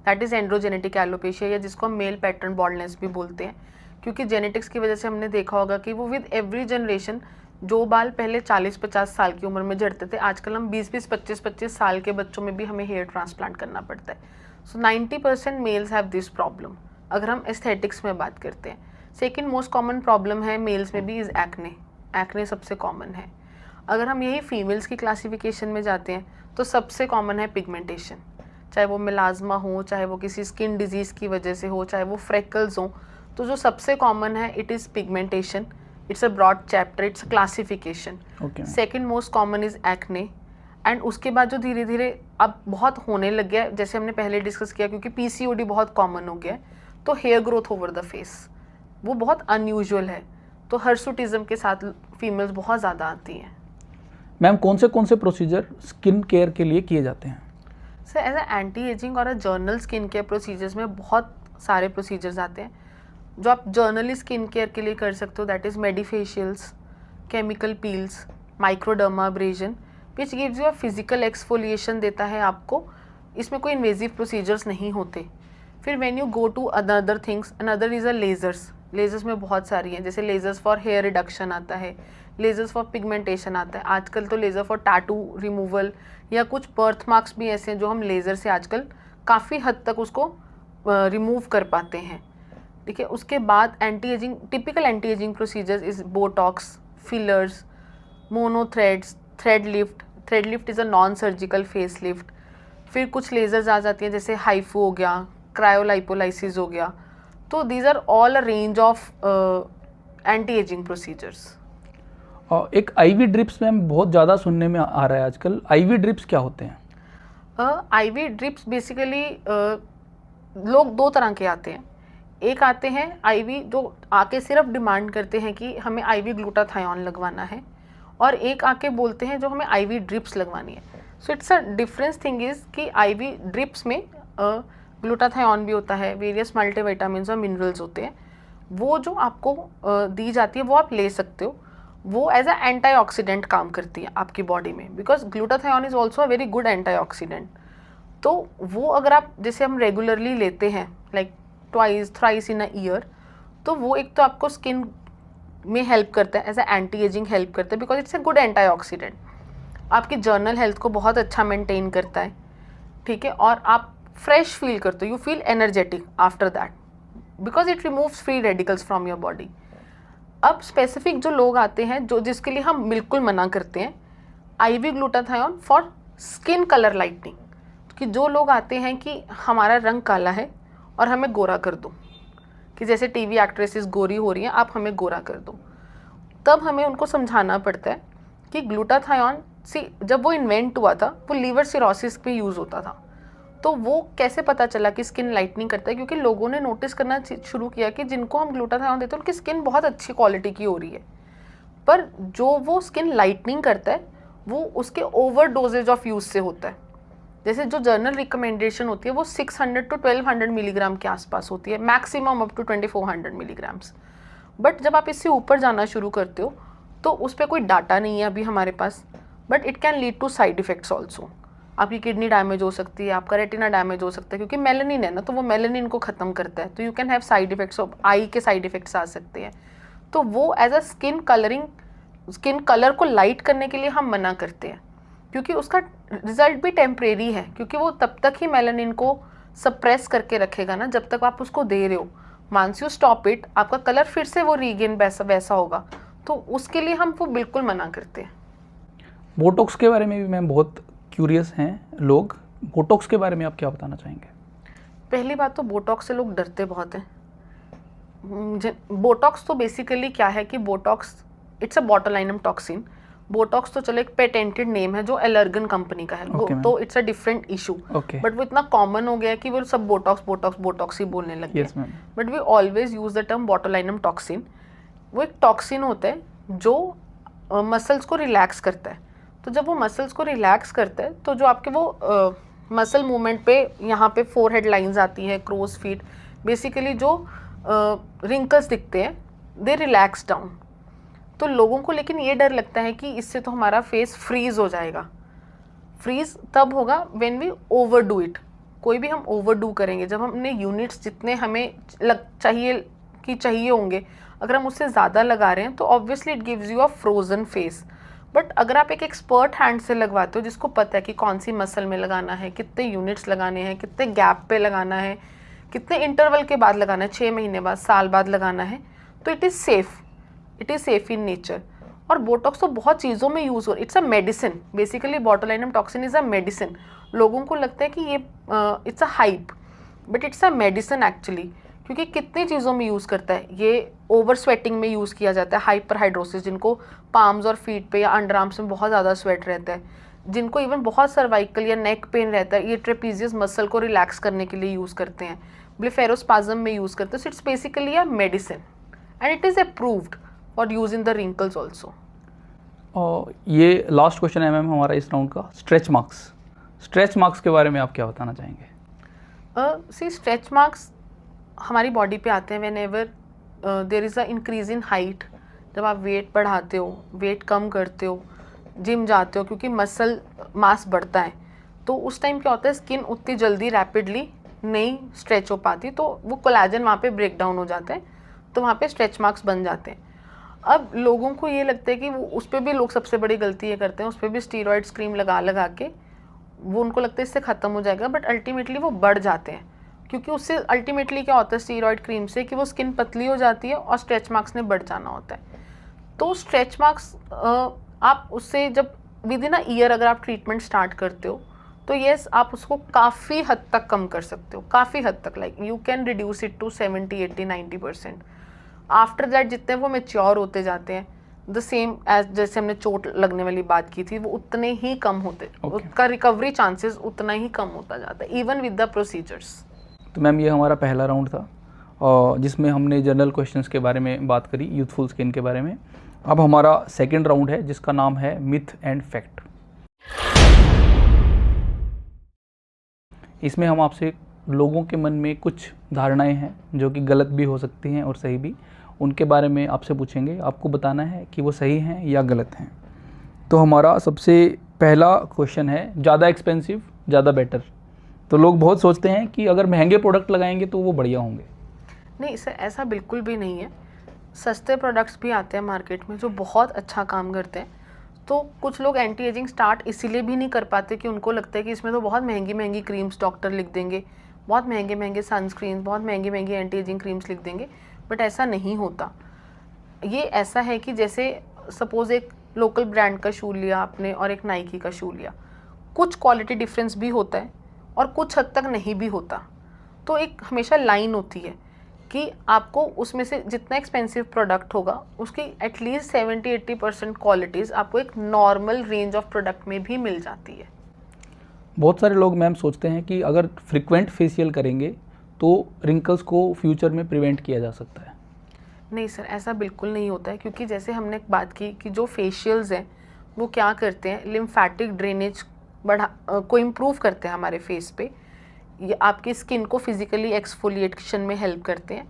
that is androgenetic alopecia, या जिसको हम मेल पैटर्न बॉल्डनेस भी बोलते हैं। क्योंकि जेनेटिक्स की वजह से हमने देखा होगा कि वो विद एवरी जनरेशन जो बाल पहले 40-50 साल की उम्र में झड़ते थे, आजकल हम 20-20, 25-25 साल के बच्चों में भी हमें हेयर ट्रांसप्लांट करना पड़ता है। सो 90% मेल्स हैव दिस प्रॉब्लम अगर हम एस्थेटिक्स में बात करते हैं। सेकेंड मोस्ट कॉमन प्रॉब्लम है मेल्स में भी इज़ एक्ने। एक्ने सबसे कॉमन है। अगर हम यही फीमेल्स की क्लासिफिकेशन में जाते हैं तो सबसे कॉमन है पिगमेंटेशन, चाहे वो मिलाज्मा हो, चाहे वो किसी स्किन डिजीज़ की वजह से हो, चाहे वो फ्रेकल्स हो। तो जो सबसे कॉमन है it is pigmentation. It's a broad chapter, it's a classification. Second most common is acne. And उसके बाद जो धीरे धीरे अब बहुत होने लग गया है, जैसे हमने पहले डिस्कस किया, क्योंकि PCOD बहुत कॉमन हो गया है, तो hair growth over the face वो बहुत अनयूजुअल है। तो हर्सुटिज्म के साथ फीमेल्स बहुत ज़्यादा आती हैं। मैम कौन से प्रोसीजर स्किन केयर के लिए किए जाते हैं? Sir as a anti ageing और a general skin care procedures में बहुत सारे प्रोसीजर्स आते हैं जो आप जर्नली स्किन केयर के लिए कर सकते हो। That is medifacials, chemical peels, microdermabrasion which gives you a physical exfoliation देता है आपको। इसमें कोई इन्वेजिव प्रोसीजर्स नहीं होते। फिर when you go to other things, another is a lasers. Lasers में बहुत सारी हैं, जैसे लेजर्स फॉर हेयर रिडक्शन आता है, लेजर्स फॉर पिगमेंटेशन आता है। आजकल तो लेज़र फॉर टैटू रिमूवल या कुछ बर्थ मार्क्स भी ऐसे हैं जो हम लेज़र से आजकल काफ़ी हद तक उसको रिमूव कर पाते हैं। ठीक है, उसके बाद anti ageing, typical anti ageing procedures is Botox, fillers, mono threads, thread lift. Thread lift is a non surgical face lift. फिर कुछ लेजर्स आ जाती हैं जैसे हाइफू हो गया, क्रायोलाइपोलाइसिस हो गया। तो these are all a range of anti ageing procedures. और एक आईवी ड्रिप्स मैम बहुत ज़्यादा सुनने में आ रहा है आजकल। आईवी ड्रिप्स क्या होते हैं? आईवी ड्रिप्स बेसिकली लोग दो तरह के आते हैं। एक आते हैं आईवी जो आके सिर्फ डिमांड करते हैं कि हमें आईवी ग्लूटाथायोन लगवाना है, और एक आके बोलते हैं जो हमें आईवी ड्रिप्स लगवानी है। So it's a difference thing is कि आईवी ड्रिप्स में ग्लूटाथायोन भी होता है, वेरियस मल्टीविटामिन्स और मिनरल्स होते हैं। वो जो आपको दी जाती है वो आप ले सकते हो। वो एज अ एंटीऑक्सीडेंट काम करती है आपकी बॉडी में, because glutathione is also a very good antioxidant. तो वो अगर आप जैसे हम रेगुलरली लेते हैं like twice thrice in a year, तो वो एक तो आपको स्किन में हेल्प करता है, as a anti ageing help करता है, because it's a good antioxidant. आपकी जर्नल हेल्थ को बहुत अच्छा मेंटेन करता है। ठीक है, और आप फ्रेश फील करते हो, you feel energetic after that, because it removes free radicals from your body. अब स्पेसिफिक जो लोग आते हैं जो जिसके लिए हम बिल्कुल मना करते हैं, IV glutathione for skin colour lightening, कि जो लोग आते हैं कि हमारा रंग काला है और हमें गोरा कर दो, कि जैसे टीवी एक्ट्रेसेस गोरी हो रही हैं, आप हमें गोरा कर दो। तब हमें उनको समझाना पड़ता है कि ग्लूटाथायोन जब वो इन्वेंट हुआ था वो लीवर सिरोसिस पे यूज़ होता था। तो वो कैसे पता चला कि स्किन लाइटनिंग करता है? क्योंकि लोगों ने नोटिस करना शुरू किया कि जिनको हम ग्लूटाथायोन देते हैं उनकी स्किन बहुत अच्छी क्वालिटी की हो रही है, पर जो वो स्किन लाइटनिंग करता है वो उसके ओवर डोजेज ऑफ यूज़ से होता है। जैसे जो जर्नल रिकमेंडेशन होती है वो 600 to 1200 मिलीग्राम के आसपास होती है, maximum up to 2400 milligrams. But जब आप इससे ऊपर जाना शुरू करते हो तो उस पर कोई डाटा नहीं है अभी हमारे पास, but it can lead to side effects also. आपकी किडनी डैमेज हो सकती है, आपका रेटिना डैमेज हो सकता है, क्योंकि मेलानिन है ना, तो वो मेलानिन को ख़त्म करता है। तो you can have side effects, of eye के साइड इफ़ेक्ट्स आ सकते हैं। तो वो एज अ स्किन कलर को लाइट करने के लिए हम मना करते हैं, क्योंकि उसका रिजल्ट भी टेम्परेरी है, क्योंकि वो तब तक ही मेलानिन को सप्रेस करके रखेगा ना जब तक आप उसको दे रहे हो। वंस यू स्टॉप इट, आपका कलर फिर से वो रीगेन वैसा होगा, तो उसके लिए हम वो बिल्कुल मना करते हैं। बोटॉक्स के बारे में भी मैम बहुत क्यूरियस हैं लोग, बोटॉक्स के बारे में आप क्या बताना चाहेंगे? पहली बात तो बोटॉक्स से लोग डरते बहुत हैं। बोटॉक्स तो बेसिकली क्या है कि Botox it's a botulinum toxin. Botox तो चलो एक पेटेंटेड नेम है जो एलर्गन कंपनी का है, तो it's a different issue. But वो इतना कॉमन हो गया है कि वो सब बोटॉक्स ही बोलने लगे। But we always use the term botulinum toxin. वो एक टॉक्सिन होता है जो मसल्स को रिलैक्स करता है। तो जब वो मसल्स को रिलैक्स करता है तो जो आपके वो मसल मूवमेंट पे यहाँ पे फोरहेड लाइंस आती है, क्रोज फीट, बेसिकली जो रिंकल्स दिखते हैं दे रिलैक्स डाउन। तो लोगों को लेकिन ये डर लगता है कि इससे तो हमारा फेस फ्रीज हो जाएगा। फ्रीज तब होगा व्हेन वी ओवरडू इट। कोई भी हम ओवरडू करेंगे, जब हमने यूनिट्स जितने हमें चाहिए होंगे, अगर हम उससे ज़्यादा लगा रहे हैं तो obviously it gives you a frozen face. But अगर आप एक एक्सपर्ट हैंड से लगवाते हो जिसको पता है कि कौन सी मसल में लगाना है, कितने यूनिट्स लगाने हैं, कितने गैप पे लगाना है, कितने इंटरवल के बाद लगाना है, 6 महीने बाद, साल बाद लगाना है, तो it is safe in nature. और बोटॉक्स तो बहुत चीज़ों में यूज़ हो, it's a medicine. Basically botulinum toxin is a medicine. लोगों को लगता है कि ये it's a hype, but it's a medicine actually, क्योंकि कितनी चीज़ों में यूज़ करता है। ये ओवर स्वेटिंग में यूज़ किया जाता है, हाइपर हाइड्रोसिस, जिनको पाम्स और फीट पे या अंडर आर्म्स में बहुत ज़्यादा स्वेट रहता है, जिनको इवन बहुत सर्वाइकल या नेक पेन रहता है, ये ट्रेपीजियस मसल को रिलैक्स करने के लिए यूज़ करते हैं, ब्लेफेरोस्पाज्म में यूज़ करते हैं। So it's basically a medicine and it is approved for use in the wrinkles also. और ये लास्ट क्वेश्चन है मैम हमारा इस राउंड का, स्ट्रेच मार्क्स के बारे में आप क्या बताना चाहेंगे? सी स्ट्रेच मार्क्स हमारी बॉडी पे आते हैं whenever there is a increase in height. जब आप वेट बढ़ाते हो, वेट कम करते हो, जिम जाते हो, क्योंकि मसल मास बढ़ता है, तो उस टाइम क्या होता है, स्किन उतनी जल्दी रैपिडली नहीं स्ट्रेच हो पाती, तो वो कोलेजन वहाँ पे ब्रेक डाउन हो जाता है, तो वहाँ पे स्ट्रेच मार्क्स बन जाते हैं। अब लोगों को ये लगता है कि वो उस पर भी लोग सबसे बड़ी गलती ये करते हैं, उस पर भी स्टीरॉयड्स क्रीम लगा के वो उनको लगता है इससे ख़त्म हो जाएगा, बट अल्टीमेटली वो बढ़ जाते हैं। क्योंकि उससे अल्टीमेटली क्या होता है स्टीरॉयड क्रीम से, कि वो स्किन पतली हो जाती है और स्ट्रेच मार्क्स ने बढ़ जाना होता है। तो स्ट्रेच मार्क्स आप उससे जब विद इन अ ईयर अगर आप ट्रीटमेंट स्टार्ट करते हो तो येस आप उसको काफ़ी हद तक कम कर सकते हो, काफ़ी हद तक, like you can reduce it to 70, 80, 90%। After that जितने वो मेच्योर होते जाते हैं, द सेम एज जैसे हमने चोट लगने वाली बात की थी, वो उतने ही कम होते, उसका रिकवरी चांसेस उतना ही कम होता जाता है इवन विद द प्रोसीजर्स। तो मैम ये हमारा पहला राउंड था और जिसमें हमने जनरल क्वेश्चंस के बारे में बात करी, यूथफुल स्किन के बारे में। अब हमारा सेकंड राउंड है जिसका नाम है मिथ एंड फैक्ट। इसमें हम आपसे लोगों के मन में कुछ धारणाएं हैं जो कि गलत भी हो सकती हैं और सही भी, उनके बारे में आपसे पूछेंगे, आपको बताना है कि वो सही हैं या गलत हैं। तो हमारा सबसे पहला क्वेश्चन है, ज़्यादा एक्सपेंसिव ज़्यादा बेटर। तो लोग बहुत सोचते हैं कि अगर महंगे प्रोडक्ट लगाएंगे तो वो बढ़िया होंगे। नहीं सर, ऐसा बिल्कुल भी नहीं है। सस्ते प्रोडक्ट्स भी आते हैं मार्केट में जो बहुत अच्छा काम करते हैं। तो कुछ लोग एंटी एजिंग स्टार्ट इसीलिए भी नहीं कर पाते कि उनको लगता है कि इसमें तो बहुत महंगी महंगी क्रीम्स डॉक्टर लिख देंगे, बहुत महंगे महंगे सनस्क्रीन, बहुत महंगी महंगी एंटी एजिंग क्रीम्स लिख देंगे, बट ऐसा नहीं होता। ये ऐसा है कि जैसे सपोज़ एक लोकल ब्रांड का शू लिया आपने और एक नाइकी का शू लिया, कुछ क्वालिटी डिफरेंस भी होता है और कुछ हद तक नहीं भी होता। तो एक हमेशा लाइन होती है कि आपको उसमें से जितना एक्सपेंसिव प्रोडक्ट होगा उसकी एटलीस्ट 70-80% क्वालिटीज़ आपको एक नॉर्मल रेंज ऑफ प्रोडक्ट में भी मिल जाती है। बहुत सारे लोग मैम सोचते हैं कि अगर फ्रिक्वेंट फेशियल करेंगे तो रिंकल्स को फ्यूचर में प्रिवेंट किया जा सकता है। नहीं सर, ऐसा बिल्कुल नहीं होता है, क्योंकि जैसे हमने बात की कि जो फेशियल्स हैं वो क्या करते हैं, लिम्फैटिक ड्रेनेज को इम्प्रूव करते हैं हमारे फेस पे, ये आपकी स्किन को फिजिकली एक्सफोलिएशन में हेल्प करते हैं।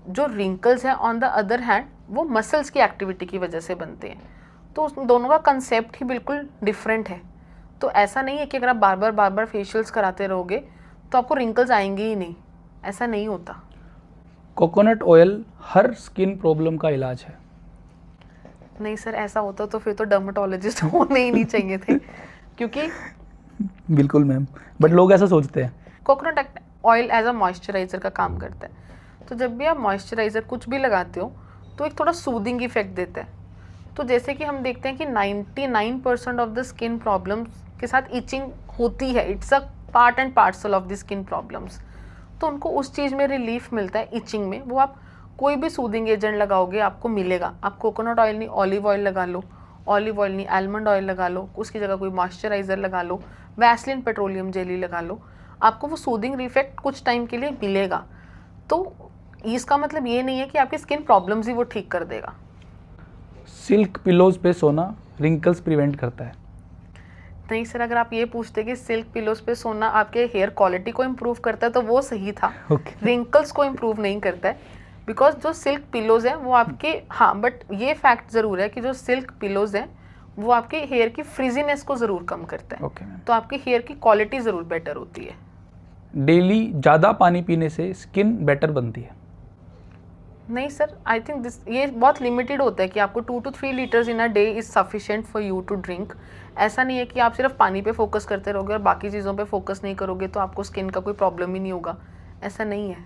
जो रिंकल्स हैं ऑन द अदर हैंड वो मसल्स की एक्टिविटी की वजह से बनते हैं। तो उस दोनों का कंसेप्ट ही बिल्कुल डिफरेंट है। तो ऐसा नहीं है कि अगर आप बार बार फेशियल्स कराते रहोगे तो आपको रिंकल्स आएंगे ही नहीं, ऐसा नहीं होता। कोकोनट ऑयल हर स्किन प्रॉब्लम का इलाज है? नहीं सर, ऐसा होता तो फिर तो डर्मेटोलॉजिस्ट होने ही नहीं चाहिए थे, क्योंकि बिल्कुल मैम, बट लोग ऐसा सोचते हैं। Coconut oil as a moisturiser का काम करता है। तो जब भी आप मॉइस्चराइज़र कुछ भी लगाते हो तो एक थोड़ा सूदिंग इफेक्ट देता है। तो जैसे कि हम देखते हैं कि 99% ऑफ द स्किन प्रॉब्लम्स के साथ इचिंग होती है, it's a part and parcel of the skin problems. तो उनको उस चीज़ में रिलीफ मिलता है इचिंग में। वो आप कोई भी सूदिंग एजेंट लगाओगे आपको मिलेगा। आप कोकोनट ऑयल नहीं ऑलिव ऑयल लगा लो, ऑलिव ऑयल नहीं आलमंड ऑयल लगा लो, उसकी जगह कोई मॉइस्चराइज़र लगा लो, वैसलिन पेट्रोलियम जेली लगा लो, आपको वो सूदिंग इफेक्ट कुछ टाइम के लिए मिलेगा। तो इसका मतलब ये नहीं है कि आपकी स्किन प्रॉब्लम्स ही वो ठीक कर देगा। सिल्क पिलोज पे सोना रिंकल्स प्रिवेंट करता है? नहीं सर, अगर आप ये पूछते कि सिल्क पिलोज पे सोना आपके हेयर क्वालिटी को इम्प्रूव करता है तो वो सही था। Okay. रिंकल्स को इम्प्रूव नहीं करता है, बिकॉज जो सिल्क पिलोज हैं वो आपके, हाँ बट ये फैक्ट ज़रूर है कि जो सिल्क पिलोज हैं वो आपके हेयर की फ्रीजीनेस को ज़रूर कम करता है। Okay, ma'am. तो आपके हेयर की क्वालिटी ज़रूर बेटर होती है। डेली ज़्यादा पानी पीने से स्किन बेटर बनती है? नहीं सर, आई थिंक दिस ये बहुत लिमिटेड होता है कि आपको 2 to 3 litres in a day is sufficient for you to drink. ऐसा नहीं है कि आप सिर्फ पानी पे फोकस करते रहोगे और बाकी चीज़ों पे फोकस नहीं करोगे तो आपको स्किन का कोई प्रॉब्लम ही नहीं होगा, ऐसा नहीं है।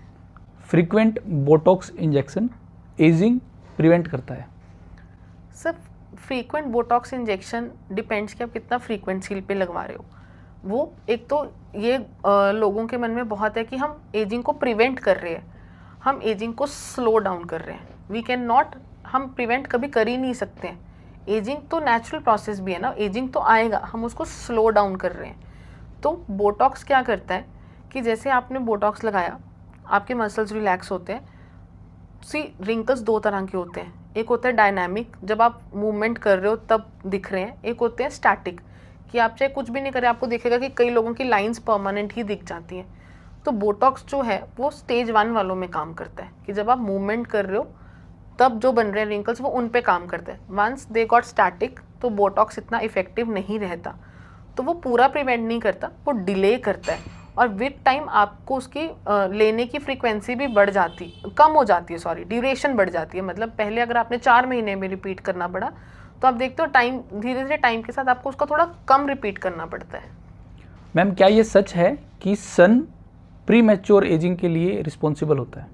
Frequent Botox injection ageing prevent करता है? Sir frequent Botox injection depends कि आप कितना फ्रीक्वेंसी पे लगवा रहे हो। वो एक तो ये लोगों के मन में बहुत है कि हम एजिंग को प्रिवेंट कर रहे हैं, हम एजिंग को स्लो डाउन कर रहे हैं। वी कैन नॉट, हम प्रिवेंट कभी कर ही नहीं सकते हैं। एजिंग तो नेचुरल प्रोसेस भी है ना, एजिंग तो आएगा, हम उसको स्लो डाउन कर रहे हैं। तो बोटॉक्स क्या करता है कि जैसे आपने बोटॉक्स लगाया, आपके मसल्स रिलैक्स होते हैं। सी रिंकल्स 2 तरह के होते हैं, एक होता है डायनामिक, जब आप मूवमेंट कर रहे हो तब दिख रहे हैं, एक होते हैं स्टैटिक कि आप चाहे कुछ भी नहीं करें आपको दिखेगा कि कई लोगों की लाइंस परमानेंट ही दिख जाती हैं। तो बोटॉक्स जो है वो स्टेज 1 वालों में काम करता है कि जब आप मूवमेंट कर रहे हो तब जो बन रहे हैं रिंकल्स वो उन पे काम करता है। वंस दे गॉट स्टैटिक तो बोटॉक्स इतना इफेक्टिव नहीं रहता, तो वो पूरा प्रिवेंट नहीं करता, वो डिले करता है और विद टाइम आपको उसकी लेने की फ्रीक्वेंसी भी बढ़ जाती, कम हो जाती है, सॉरी ड्यूरेशन बढ़ जाती है। मतलब पहले अगर आपने 4 महीने में रिपीट करना पड़ा तो आप देखते हो टाइम धीरे धीरे टाइम के साथ आपको उसका थोड़ा कम रिपीट करना पड़ता है। मैम क्या ये सच है कि सन प्री मैच्योर एजिंग के लिए रिस्पॉन्सिबल होता है?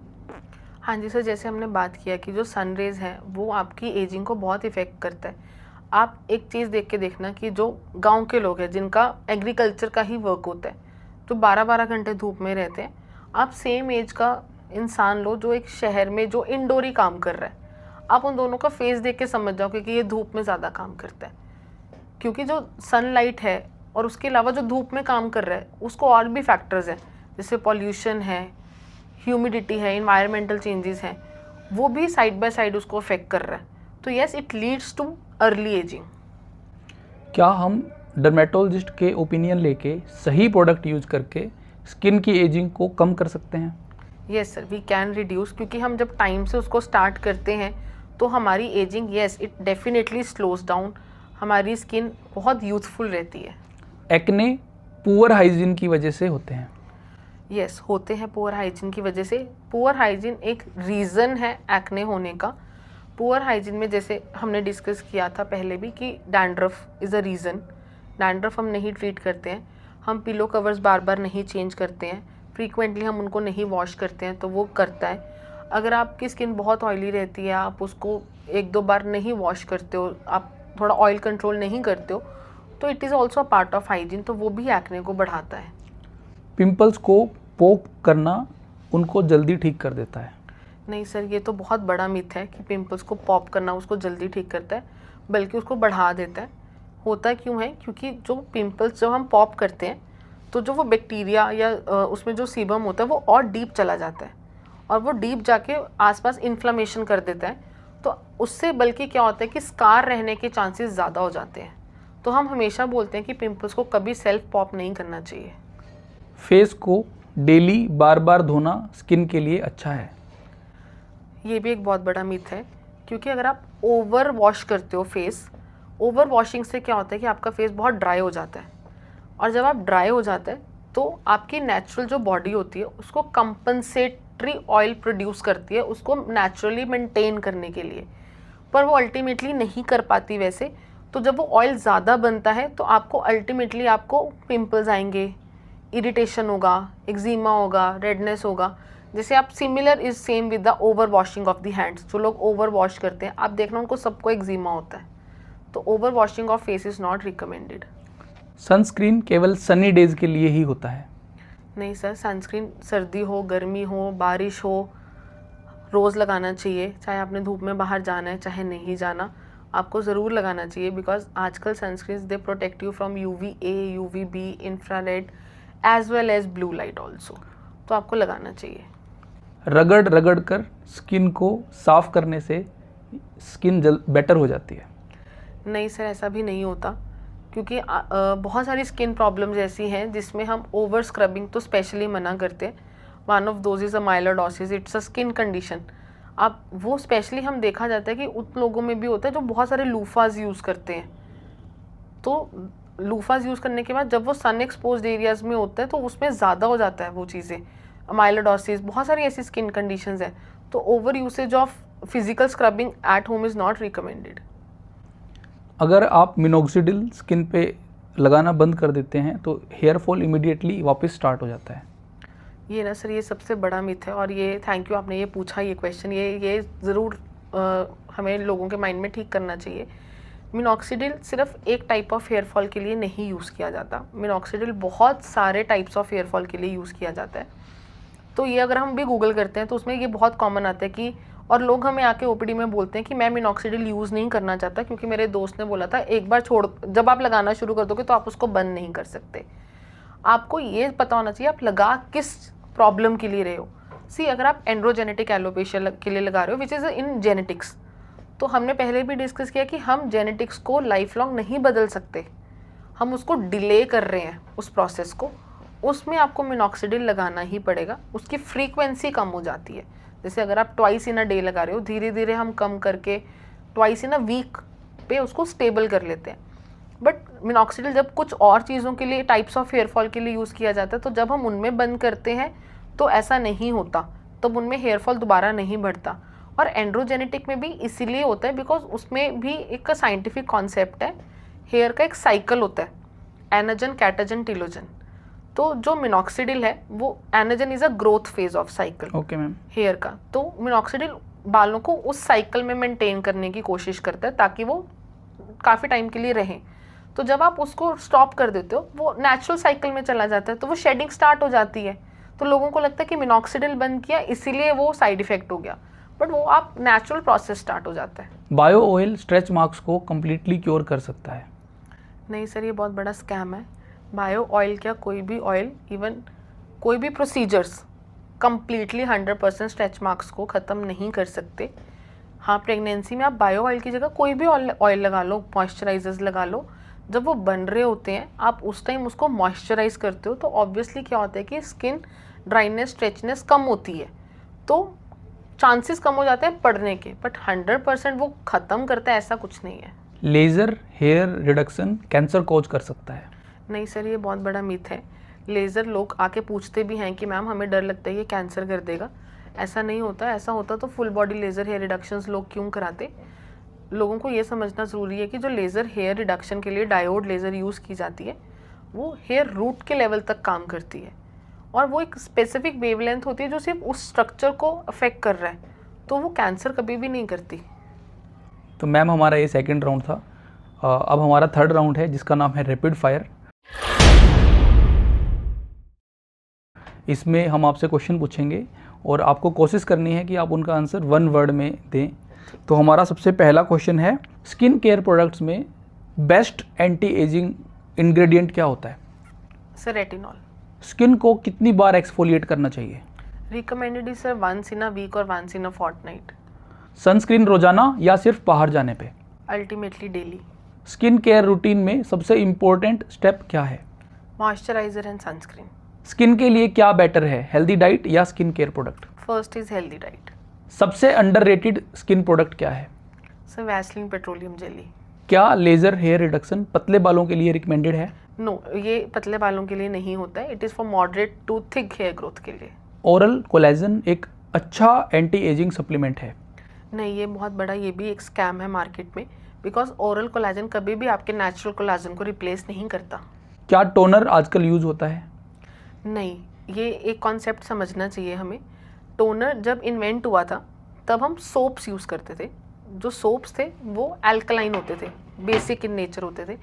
हाँ जी सर, जैसे हमने बात किया कि जो सन रेज है वो आपकी एजिंग को बहुत इफेक्ट करता है। आप एक चीज़ देख के देखना कि जो गांव के लोग हैं जिनका एग्रीकल्चर का ही वर्क होता है, जो 12-12 घंटे धूप में रहते हैं, आप सेम एज का इंसान लो जो एक शहर में जो इंडोरी काम कर रहा है, आप उन दोनों का फेस देख के समझ जाओ कि ये धूप में ज़्यादा काम करता है। क्योंकि जो सनलाइट है और उसके अलावा जो धूप में काम कर रहा है उसको और भी फैक्टर्स हैं, जैसे पॉल्यूशन है, ह्यूमिडिटी है, इन्वायरमेंटल चेंजेस हैं, वो भी साइड बाय साइड उसको अफेक्ट कर रहा है। तो yes, it leads to early ageing. क्या हम डर्मेटोलॉजिस्ट के ओपिनियन लेके सही प्रोडक्ट यूज करके स्किन की एजिंग को कम कर सकते हैं? Yes sir, we can reduce, क्योंकि हम जब टाइम से उसको स्टार्ट करते हैं तो हमारी ageing, yes it definitely slows down, हमारी स्किन बहुत यूथफुल रहती है। एक्ने पुअर हाइजीन की वजह से होते हैं? यस होते हैं पुअर हाइजीन की वजह से। पुअर हाइजीन एक रीज़न है एक्ने होने का। पुअर हाइजीन में जैसे हमने डिस्कस किया था पहले भी कि dandruff is a reason. Dandruff हम नहीं ट्रीट करते हैं, हम पिलो कवर्स बार बार नहीं चेंज करते हैं, फ्रीक्वेंटली हम उनको नहीं वॉश करते हैं, तो वो करता है। अगर आपकी स्किन बहुत ऑयली रहती है, आप उसको 1-2 बार नहीं वॉश करते हो, आप थोड़ा ऑयल कंट्रोल नहीं करते हो, तो it is also a part of hygiene, तो वो भी एक्ने को बढ़ाता है। पिंपल्स को पोक करना उनको जल्दी ठीक कर देता है? नहीं सर, ये तो बहुत बड़ा मिथ है कि पिंपल्स को पॉप करना उसको जल्दी ठीक करता है, बल्कि उसको बढ़ा देता है। होता क्यों है? क्योंकि जो पिंपल्स जब हम पॉप करते हैं तो जो वो बैक्टीरिया या उसमें जो सीबम होता है वो और डीप चला जाता है और वो डीप जाके आसपास इन्फ्लेमेशन कर देता है। तो उससे बल्कि क्या होता है कि स्कार रहने के चांसेस ज़्यादा हो जाते हैं। तो हम हमेशा बोलते हैं कि पिंपल्स को कभी सेल्फ पॉप नहीं करना चाहिए। फेस को डेली बार बार धोना स्किन के लिए अच्छा है? ये भी एक बहुत बड़ा मिथ है, क्योंकि अगर आप ओवर वॉश करते हो फेस, ओवर वॉशिंग से क्या होता है कि आपका फेस बहुत ड्राई हो जाता है, और जब आप ड्राई हो जाता है तो आपकी नेचुरल जो बॉडी होती है उसको कंपनसेटरी ऑयल प्रोड्यूस करती है उसको नेचुरली मेंटेन करने के लिए, पर वो अल्टीमेटली नहीं कर पाती वैसे। तो जब वो ऑयल ज़्यादा बनता है तो आपको अल्टीमेटली आपको पिंपल्स आएंगे, इरिटेशन होगा, एक्जिमा होगा, रेडनेस होगा। जैसे आप similar is same with the over washing of the hands. जो लोग ओवर वॉश करते हैं आप देखना उनको सबको एक्जिमा होता है। तो over washing of face is not recommended. Sunscreen केवल सनी डेज के लिए ही होता है? नहीं सर, सनस्क्रीन सर्दी हो, गर्मी हो, बारिश हो, रोज़ लगाना चाहिए। चाहे आपने धूप में बाहर जाना है चाहे नहीं जाना, आपको ज़रूर लगाना चाहिए, बिकॉज आजकल sunscreen they protect you from UVA, UVB, infrared as well as blue light also. तो आपको लगाना चाहिए। रगड़ रगड़ कर स्किन को साफ करने से स्किन बेटर हो जाती है? नहीं सर, ऐसा भी नहीं होता, क्योंकि बहुत सारी स्किन प्रॉब्लम्स ऐसी हैं जिसमें हम ओवर स्क्रबिंग तो स्पेशली मना करते हैं। One of those is amyloidosis, it's a skin condition. आप वो स्पेशली हम देखा जाता है कि उन लोगों में भी होता है जो बहुत सारे लूफाज यूज़ करते हैं। तो लूफाज यूज़ करने के बाद जब वो सन एक्सपोज्ड एरियाज़ में होता है तो उसमें ज़्यादा हो जाता है वो चीज़ें, माइलोडोसिस, बहुत सारी ऐसी स्किन कंडीशंस हैं। तो over usage of physical scrubbing at home is not recommended. अगर आप मिनोक्सिडिल स्किन पे लगाना बंद कर देते हैं तो हेयर फॉल इमीडिएटली वापस स्टार्ट हो जाता है? ये ना सर, ये सबसे बड़ा मिथ है, और ये थैंक यू आपने ये पूछा ये क्वेश्चन, ये ज़रूर हमें लोगों के माइंड में ठीक करना चाहिए। मिनोक्सिडिल सिर्फ एक टाइप ऑफ हेयर फॉल के लिए नहीं यूज़ किया जाता। मिनोक्सिडिल बहुत सारे टाइप्स ऑफ हेयर फॉल के लिए यूज़ किया जाता है। तो ये अगर हम भी गूगल करते हैं तो उसमें ये बहुत कॉमन आता है कि, और लोग हमें आके ओपीडी में बोलते हैं कि मैं मिनोक्सिडिल यूज़ नहीं करना चाहता क्योंकि मेरे दोस्त ने बोला था एक बार छोड़, जब आप लगाना शुरू कर दोगे तो आप उसको बंद नहीं कर सकते। आपको ये पता होना चाहिए आप लगा किस प्रॉब्लम के लिए रहे हो। सी, अगर आप एंड्रोजेनेटिक एलोपेशिया के लिए लगा रहे हो विच इज़ इन जेनेटिक्स, तो हमने पहले भी डिस्कस किया कि हम जेनेटिक्स को लाइफ लॉन्ग नहीं बदल सकते, हम उसको डिले कर रहे हैं उस प्रोसेस को। उसमें आपको मिनोक्सिडिल लगाना ही पड़ेगा। उसकी फ्रीक्वेंसी कम हो जाती है। जैसे अगर आप ट्वाइस इन अ डे लगा रहे हो, धीरे धीरे हम कम करके ट्वाइस इन अ वीक पे उसको स्टेबल कर लेते हैं। बट मिनोक्सिडिल जब कुछ और चीज़ों के लिए, टाइप्स ऑफ हेयर फॉल के लिए यूज़ किया जाता है, तो जब हम उनमें बंद करते हैं तो ऐसा नहीं होता, तब उनमें हेयर फॉल दोबारा नहीं बढ़ता। और एंड्रोजेनेटिक में भी इसीलिए होता है बिकॉज उसमें भी एक साइंटिफिक कॉन्सेप्ट है, हेयर का एक साइकिल होता है, एनाजन, कैटाजन, टिलोजन। तो जो मिनोक्सिडिल है वो anagen is a growth phase of cycle okay ma'am. Hair का। तो मिनोक्सिडिल बालों को उस साइकिल में मेंटेन करने की कोशिश करता है ताकि वो काफ़ी टाइम के लिए रहें। तो जब आप उसको स्टॉप कर देते हो वो नेचुरल साइकिल में चला जाता है, तो वो शेडिंग स्टार्ट हो जाती है। तो लोगों को लगता है कि मिनोक्सिडिल बंद किया इसीलिए वो साइड इफेक्ट हो गया, बट वो आप नेचुरल प्रोसेस स्टार्ट हो जाता है। बायो ऑयल स्ट्रेच मार्क्स को कम्प्लीटली क्योर कर सकता है? नहीं सर, ये बहुत बड़ा स्कैम है। बायो ऑयल क्या, कोई भी ऑयल, इवन कोई भी प्रोसीजर्स कम्प्लीटली 100% स्ट्रेच मार्क्स को ख़त्म नहीं कर सकते। हाँ, प्रेगनेंसी में आप बायो ऑयल की जगह कोई भी ऑयल लगा लो, मॉइस्चराइजर्स लगा लो, जब वो बन रहे होते हैं आप उस टाइम उसको मॉइस्चराइज करते हो तो ऑब्वियसली क्या होता है कि स्किन ड्राइनेस, स्ट्रेचनेस कम होती है, तो चांसेस कम हो जाते हैं पड़ने के, बट 100% वो ख़त्म करता है ऐसा कुछ नहीं है। Laser hair reduction cancer cause कर सकता है? नहीं सर, ये बहुत बड़ा मिथ है। लेज़र लोग आके पूछते भी हैं कि मैम हमें डर लगता है ये कैंसर कर देगा। ऐसा नहीं होता। ऐसा होता तो full body laser hair reductions लोग क्यों कराते। लोगों को ये समझना ज़रूरी है कि जो लेज़र हेयर रिडक्शन के लिए डायोड लेज़र यूज़ की जाती है वो हेयर रूट के लेवल तक काम करती है, और वो एक स्पेसिफिक वेवलेंथ होती है जो सिर्फ उस स्ट्रक्चर को अफेक्ट कर रहा है, तो वो कैंसर कभी भी नहीं करती। तो मैम हमारा ये सेकंड राउंड था। अब हमारा थर्ड राउंड है जिसका नाम है रैपिड फायर। इसमें हम आपसे क्वेश्चन पूछेंगे और आपको कोशिश करनी है कि आप उनका आंसर 1 वर्ड में दें। तो हमारा सबसे पहला क्वेश्चन है, स्किन केयर प्रोडक्ट्स में बेस्ट एंटी एजिंग इंग्रेडिएंट क्या होता है? Sir, retinol. स्किन को कितनी बार एक्सफोलिएट करना चाहिए? Recommended is sir once in a week और once in a fortnight. Sunscreen रोजाना या सिर्फ बाहर जाने पे? Ultimately daily. Skin care routine में सबसे इम्पोर्टेंट स्टेप क्या है? Moisturiser and sunscreen. स्किन के लिए क्या बेटर है, हेल्दी डाइट या skin care product? First is healthy diet. सबसे अंडररेटेड स्किन प्रोडक्ट क्या है? Sir, Vaseline petroleum jelly. क्या लेजर हेयर रिडक्शन पतले बालों के लिए रिकमेंडेड है? नो, ये पतले बालों के लिए नहीं होता है। It is for moderate to thick hair growth के लिए। ओरल कोलेजन एक अच्छा एंटी एजिंग सप्लीमेंट है? नहीं, ये बहुत बड़ा, ये भी एक स्कैम है मार्केट में, बिकॉज ओरल कोलेजन कभी भी आपके नेचुरल कोलेजन को रिप्लेस नहीं करता। क्या टोनर आजकल यूज होता है? नहीं, ये एक कॉन्सेप्ट समझना चाहिए हमें। टोनर जब इन्वेंट हुआ था तब हम सोप्स यूज़ करते थे। जो सोप्स थे वो अल्कलाइन होते थे, बेसिक इन नेचर होते थे।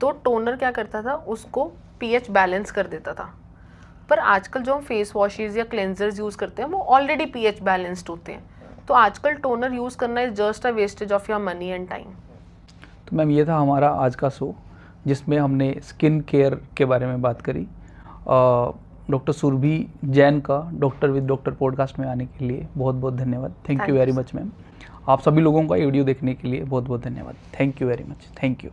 तो टोनर क्या करता था, उसको पीएच बैलेंस कर देता था। पर आजकल जो हम फेस वॉशेज़ या क्लेंजर्स यूज़ करते हैं वो ऑलरेडी पीएच बैलेंस्ड होते हैं। तो आजकल टोनर यूज़ करना is just a wastage of your money and time. तो मैम ये था हमारा आज का शो जिसमें हमने स्किन केयर के बारे में बात करी। डॉक्टर सुरभि जैन का डॉक्टर विद डॉक्टर पॉडकास्ट में आने के लिए बहुत बहुत धन्यवाद। Thank you very much ma'am. आप सभी लोगों का ये वीडियो देखने के लिए बहुत बहुत धन्यवाद। Thank you very much. Thank you.